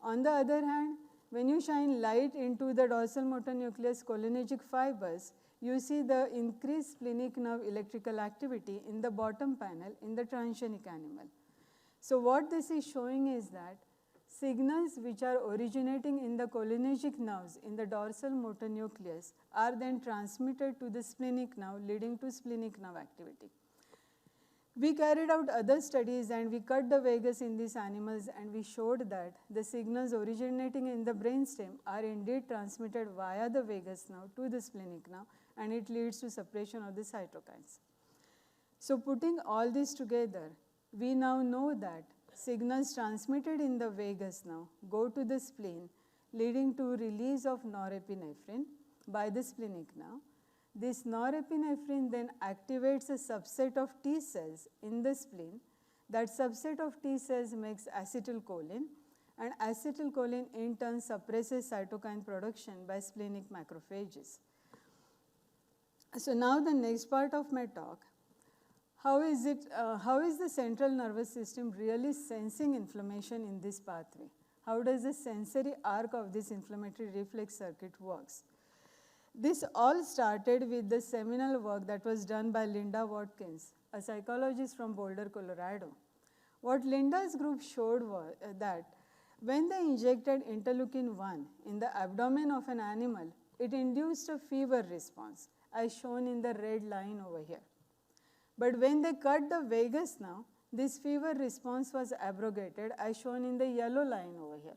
On the other hand, when you shine light into the dorsal motor nucleus cholinergic fibers, you see the increased splenic nerve electrical activity in the bottom panel in the transgenic animal. So what this is showing is that signals which are originating in the cholinergic nerves in the dorsal motor nucleus are then transmitted to the splenic nerve, leading to splenic nerve activity. We carried out other studies and we cut the vagus in these animals, and we showed that the signals originating in the brainstem are indeed transmitted via the vagus nerve to the splenic nerve, and it leads to suppression of the cytokines. So putting all this together, we now know that signals transmitted in the vagus nerve go to the spleen, leading to release of norepinephrine by the splenic nerve. This norepinephrine then activates a subset of T cells in the spleen. That subset of T cells makes acetylcholine, and acetylcholine in turn suppresses cytokine production by splenic macrophages. So now the next part of my talk, how is the central nervous system really sensing inflammation in this pathway? How does the sensory arc of this inflammatory reflex circuit works? This all started with the seminal work that was done by Linda Watkins, a psychologist from Boulder, Colorado. What Linda's group showed was that when they injected interleukin-1 in the abdomen of an animal, it induced a fever response, as shown in the red line over here. But when they cut the vagus nerve, this fever response was abrogated, as shown in the yellow line over here.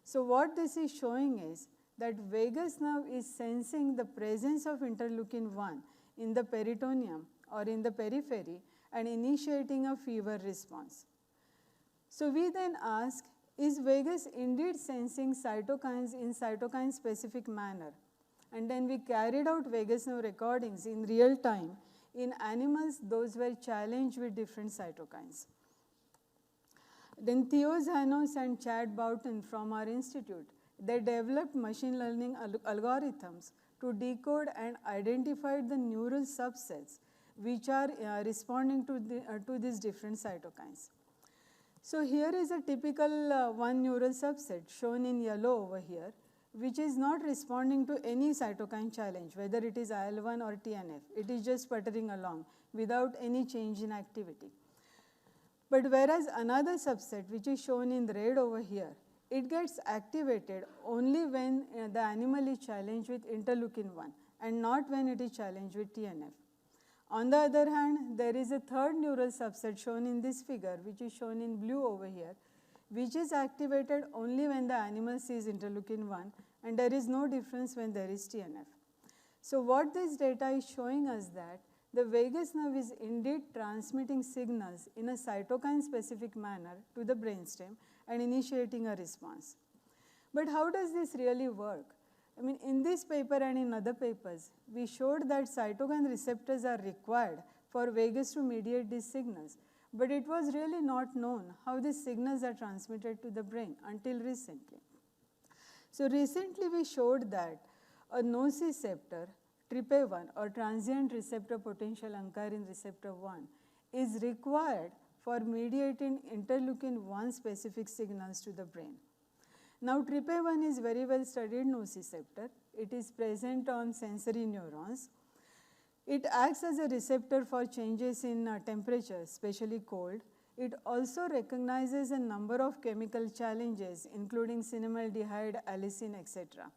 So what this is showing is that vagus nerve is sensing the presence of interleukin-1 in the peritoneum or in the periphery and initiating a fever response. So we then ask, is vagus indeed sensing cytokines in cytokine-specific manner? And then we carried out vagus nerve recordings in real time. In animals, those were challenged with different cytokines. Then Theo Zanos and Chad Boughton from our institute, they developed machine learning algorithms to decode and identify the neural subsets which are responding to these different cytokines. So here is a typical one neural subset shown in yellow over here, which is not responding to any cytokine challenge, whether it is IL-1 or TNF. It is just puttering along without any change in activity. But whereas another subset, which is shown in red over here, it gets activated only when the animal is challenged with interleukin-1 and not when it is challenged with TNF. On the other hand, there is a third neural subset shown in this figure, which is shown in blue over here, which is activated only when the animal sees interleukin-1, and there is no difference when there is TNF. So what this data is showing us that the vagus nerve is indeed transmitting signals in a cytokine-specific manner to the brainstem and initiating a response. But how does this really work? I mean, in this paper and in other papers, we showed that cytokine receptors are required for vagus to mediate these signals. But it was really not known how these signals are transmitted to the brain until recently. So recently we showed that a nociceptor, TRPA1 or transient receptor potential ankyrin receptor 1 is required for mediating interleukin-1 specific signals to the brain. Now TRPA1 is very well studied nociceptor. It is present on sensory neurons. It acts as a receptor for changes in temperature, especially cold. It also recognizes a number of chemical challenges, including cinnamaldehyde, allicin, etc.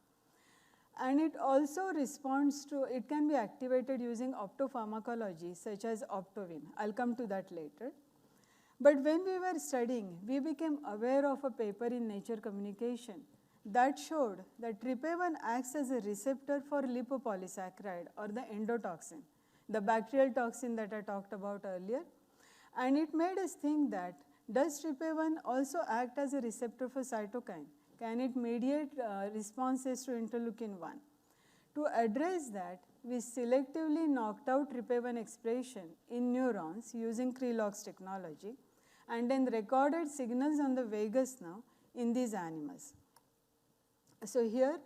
And it also responds to, it can be activated using optopharmacology, such as Optovin. I'll come to that later. But when we were studying, we became aware of a paper in Nature Communication that showed that TRPA1 acts as a receptor for lipopolysaccharide or the endotoxin, the bacterial toxin that I talked about earlier. And it made us think that, does TRPA1 also act as a receptor for cytokine? Can it mediate responses to interleukin-1? To address that, we selectively knocked out TRPA1 expression in neurons using Krelok's technology and then recorded signals on the vagus nerve in these animals. So here,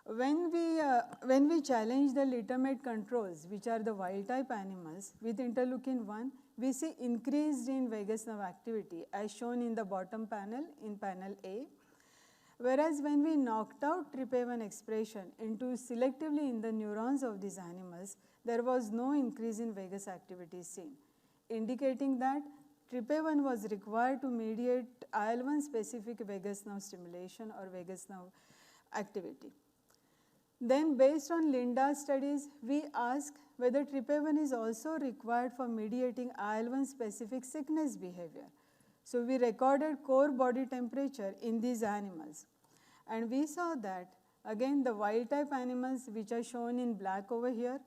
when we challenge the letermate controls, which are the wild type animals, with interleukin-1, we see increased in vagus nerve activity as shown in the bottom panel in panel A. Whereas when we knocked out TRPA1 expression selectively in the neurons of these animals, there was no increase in vagus activity seen, indicating that TRPA1 was required to mediate IL-1 specific vagus nerve stimulation or vagus nerve activity. Then based on Linda's studies, we asked whether TRPA1 is also required for mediating IL-1 specific sickness behavior. So we recorded core body temperature in these animals. And we saw that, again, the wild type animals, which are shown in black over here,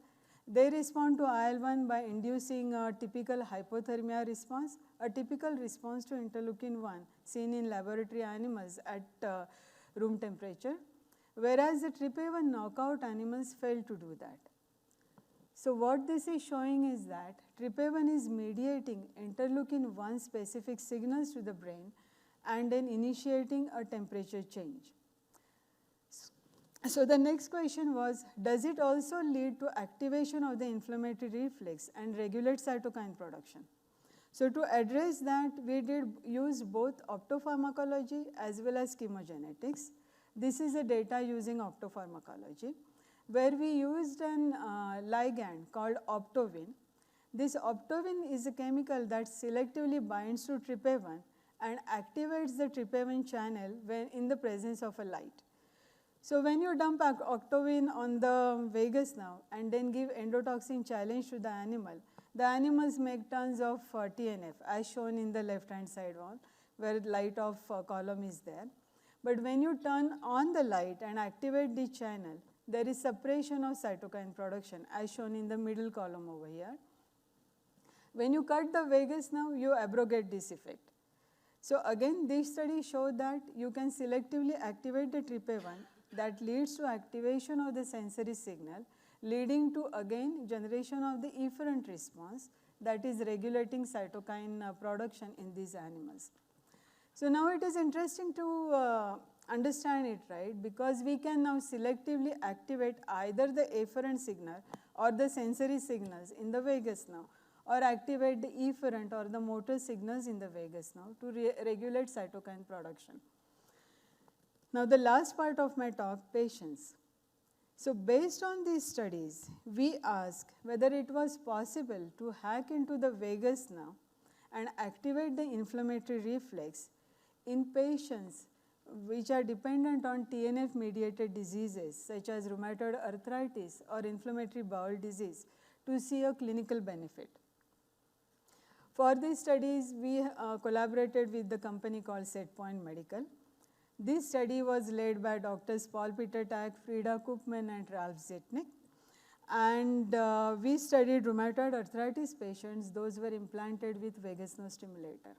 they respond to IL-1 by inducing a typical hypothermia response, a typical response to interleukin-1 seen in laboratory animals at room temperature, whereas the TRPA1 knockout animals failed to do that. So what this is showing is that TRPA1 is mediating interleukin-1 specific signals to the brain and then initiating a temperature change. So the next question was, does it also lead to activation of the inflammatory reflex and regulate cytokine production? So to address that, we did use both optopharmacology as well as chemogenetics. This is the data using optopharmacology, where we used an ligand called Optovin. This Optovin is a chemical that selectively binds to TRPA1 and activates the TRPA1 channel when in the presence of a light. So when you dump Optovin on the vagus nerve and then give endotoxin challenge to the animals make tons of TNF, as shown in the left-hand side one, where light of column is there. But when you turn on the light and activate the channel, there is suppression of cytokine production, as shown in the middle column over here. When you cut the vagus nerve, you abrogate this effect. So again, this study showed that you can selectively activate the TRPA1 that leads to activation of the sensory signal, leading to again generation of the efferent response that is regulating cytokine production in these animals. So now it is interesting to understand it, right? Because we can now selectively activate either the efferent signal or the sensory signals in the vagus nerve, or activate the efferent or the motor signals in the vagus nerve to regulate cytokine production. Now the last part of my talk, patients. So based on these studies, we asked whether it was possible to hack into the vagus nerve and activate the inflammatory reflex in patients which are dependent on TNF-mediated diseases such as rheumatoid arthritis or inflammatory bowel disease to see a clinical benefit. For these studies, we collaborated with the company called Setpoint Medical. This study was led by Drs. Paul Peter Tak, Frida Koopman, and Ralph Zitnik. And we studied rheumatoid arthritis patients. Those were implanted with vagus nerve stimulator.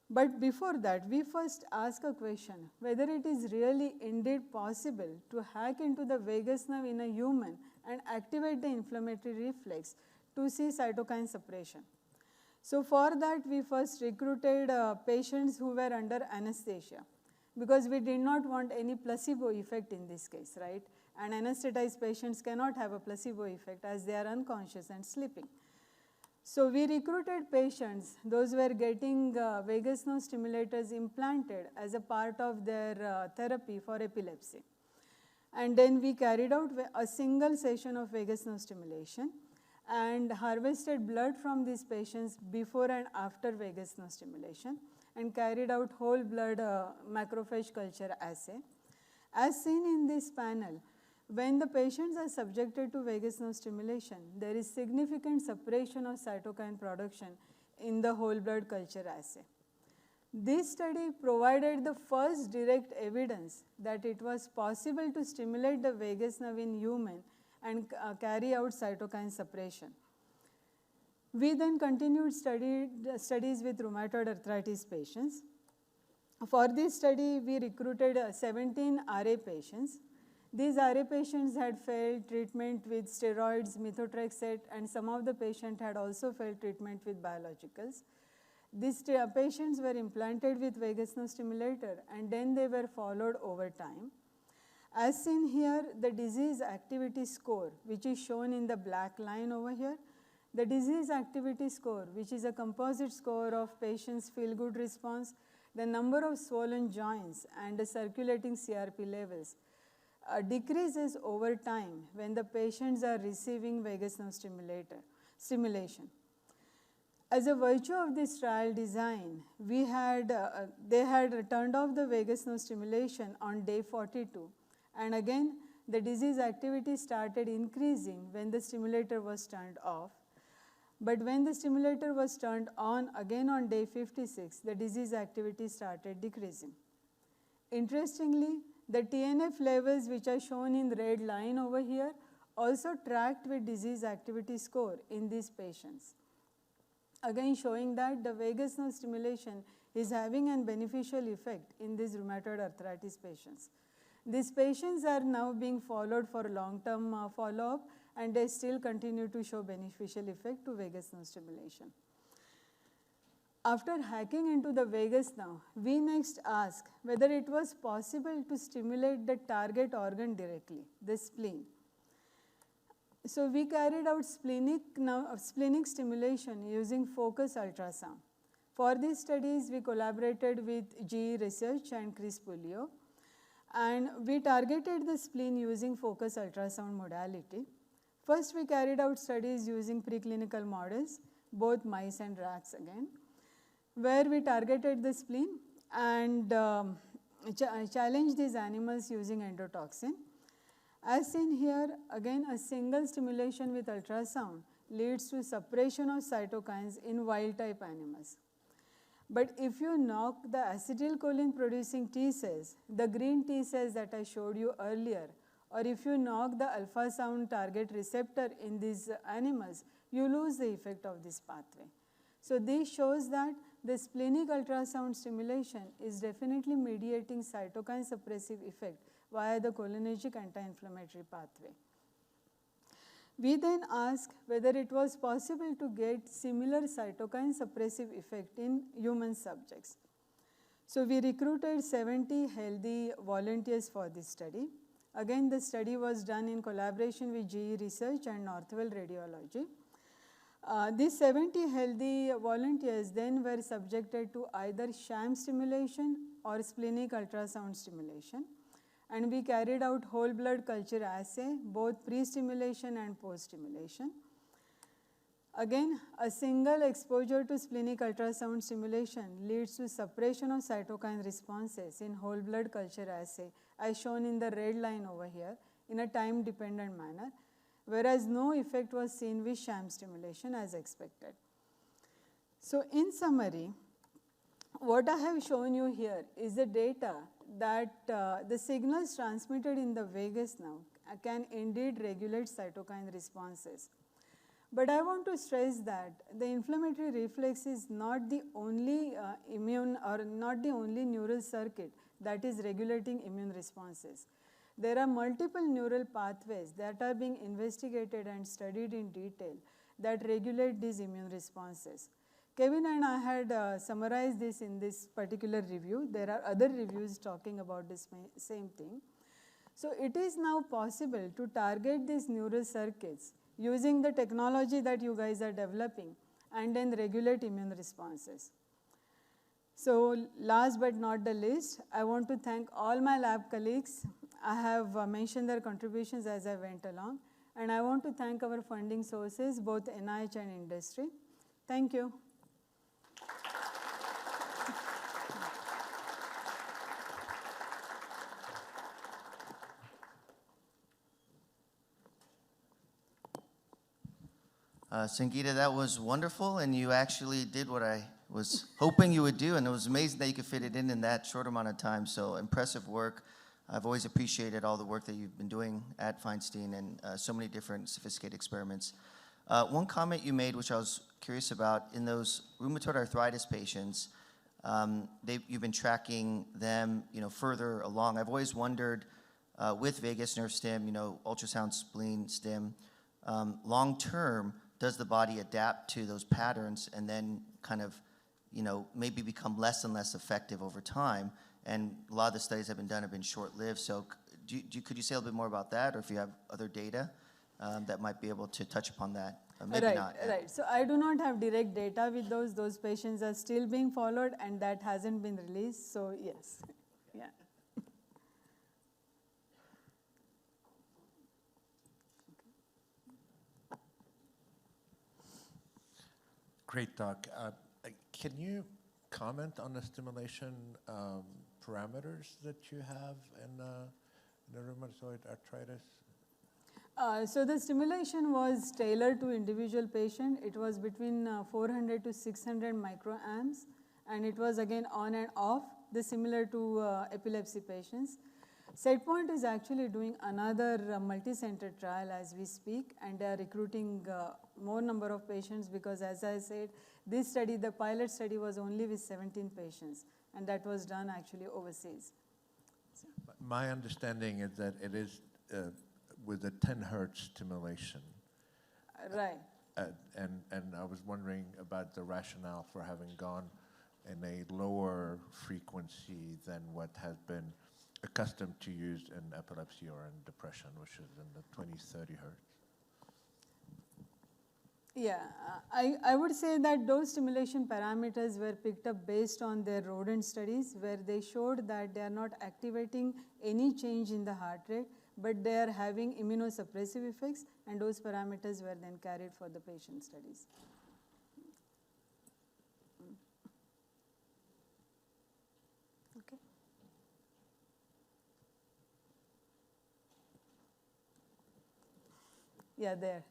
But before that, we first ask a question, whether it is really indeed possible to hack into the vagus nerve in a human and activate the inflammatory reflex to see cytokine suppression. So for that, we first recruited patients who were under anesthesia, because we did not want any placebo effect in this case, right? And anesthetized patients cannot have a placebo effect as they are unconscious and sleeping. So we recruited patients, those were getting vagus nerve stimulators implanted as a part of their therapy for epilepsy. And then we carried out a single session of vagus nerve stimulation and harvested blood from these patients before and after vagus nerve stimulation and carried out whole blood macrophage culture assay. As seen in this panel, when the patients are subjected to vagus nerve stimulation, there is significant suppression of cytokine production in the whole blood culture assay. This study provided the first direct evidence that it was possible to stimulate the vagus nerve in human and carry out cytokine suppression. We then continued studies with rheumatoid arthritis patients. For this study, we recruited 17 RA patients. These RA patients had failed treatment with steroids, methotrexate, and some of the patients had also failed treatment with biologicals. These patients were implanted with vagus nerve stimulator and then they were followed over time. As seen here, the disease activity score, which is shown in the black line over here, the disease activity score, which is a composite score of patients' feel-good response, the number of swollen joints, and the circulating CRP levels, decreases over time when the patients are receiving vagus nerve stimulation. As a virtue of this trial design, they had turned off the vagus nerve stimulation on day 42, and again the disease activity started increasing when the stimulator was turned off. But when the stimulator was turned on again on day 56, the disease activity started decreasing. Interestingly, the TNF levels, which are shown in the red line over here, also tracked with disease activity score in these patients. Again showing that the vagus nerve stimulation is having a beneficial effect in these rheumatoid arthritis patients. These patients are now being followed for long-term follow-up, and they still continue to show beneficial effect to vagus nerve stimulation. After hacking into the vagus nerve, we next asked whether it was possible to stimulate the target organ directly, the spleen. So we carried out splenic stimulation using focus ultrasound. For these studies, we collaborated with GE Research and Chris Puglio, and we targeted the spleen using focus ultrasound modality. First, we carried out studies using preclinical models, both mice and rats again, where we targeted the spleen and challenged these animals using endotoxin. As seen here, again a single stimulation with ultrasound leads to suppression of cytokines in wild-type animals. But if you knock the acetylcholine producing T cells, the green T cells that I showed you earlier, or if you knock the alpha sound target receptor in these animals, you lose the effect of this pathway. So this shows that the splenic ultrasound stimulation is definitely mediating cytokine suppressive effect via the cholinergic anti-inflammatory pathway. We then asked whether it was possible to get similar cytokine suppressive effect in human subjects. So we recruited 70 healthy volunteers for this study. Again, the study was done in collaboration with GE Research and Northwell Radiology. These 70 healthy volunteers then were subjected to either sham stimulation or splenic ultrasound stimulation. And we carried out whole blood culture assay, both pre-stimulation and post-stimulation. Again, a single exposure to splenic ultrasound stimulation leads to suppression of cytokine responses in whole blood culture assay, as shown in the red line over here, in a time-dependent manner, whereas no effect was seen with sham stimulation as expected. So in summary, what I have shown you here is the data that the signals transmitted in the vagus nerve can indeed regulate cytokine responses. But I want to stress that the inflammatory reflex is not the only immune or not the only neural circuit that is regulating immune responses. There are multiple neural pathways that are being investigated and studied in detail that regulate these immune responses. Kevin and I had summarized this in this particular review. There are other reviews talking about this same thing. So it is now possible to target these neural circuits using the technology that you guys are developing and then regulate immune responses. So last but not the least, I want to thank all my lab colleagues. I have mentioned their contributions as I went along. And I want to thank our funding sources, both NIH and industry. Thank you. Sangeeta, that was wonderful, and you actually did what I was hoping you would do, and it was amazing that you could fit it in that short amount of time. So impressive work. I've always appreciated all the work that you've been doing at Feinstein and so many different sophisticated experiments. One comment you made, which I was curious about, in those rheumatoid arthritis patients, you've been tracking them, further along. I've always wondered with vagus nerve stim, ultrasound spleen stim, long term, does the body adapt to those patterns and then kind of, maybe become less and less effective over time? And a lot of the studies that have been short-lived. So could you say a little bit more about that, or if you have other data that might be able to touch upon that? Maybe right, not. Right. So I do not have direct data with those. Those patients are still being followed, and that hasn't been released. So yes, yeah. Great talk. Can you comment on the stimulation parameters that you have in the rheumatoid arthritis? So the stimulation was tailored to individual patient. It was between 400 to 600 microamps, and it was again on and off, similar to epilepsy patients. SetPoint is actually doing another multi-center trial as we speak, and they are recruiting more number of patients because, as I said, this study, the pilot study, was only with 17 patients, and that was done actually overseas. So. My understanding is that it is with a 10 hertz stimulation. Right. And I was wondering about the rationale for having gone in a lower frequency than what has been accustomed to use in epilepsy or in depression, which is in the 20, 30 hertz. Yeah, I would say that those stimulation parameters were picked up based on their rodent studies, where they showed that they are not activating any change in the heart rate, but they are having immunosuppressive effects, and those parameters were then carried for the patient studies. Okay. Yeah, there.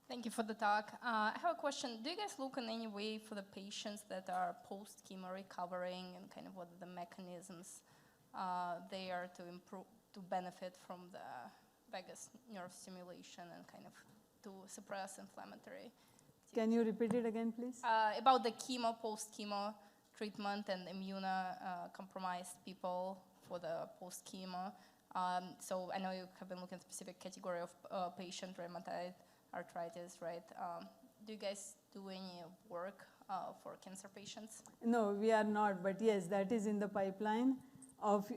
Thank you for the talk. I have a question. Do you guys look in any way for the patients that are post-chemo recovering, and kind of what are the mechanisms there to improve, to benefit from the vagus nerve stimulation and kind of to suppress inflammatory? Can you repeat it again, please? About the chemo, post-chemo treatment and immunocompromised people for the post-chemo. So I know you have been looking at a specific category of patient, rheumatoid arthritis, right? Do you guys do any work for cancer patients? No, we are not, but yes, that is in the pipeline of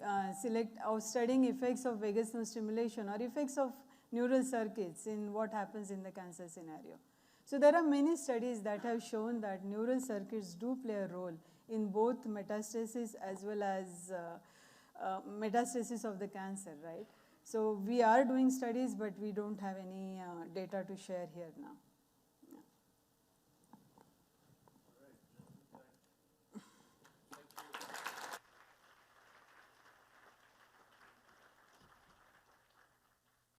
studying effects of vagus nerve stimulation or effects of neural circuits in what happens in the cancer scenario. So there are many studies that have shown that neural circuits do play a role in both metastasis as well as metastasis of the cancer, right? So we are doing studies, but we don't have any data to share here now.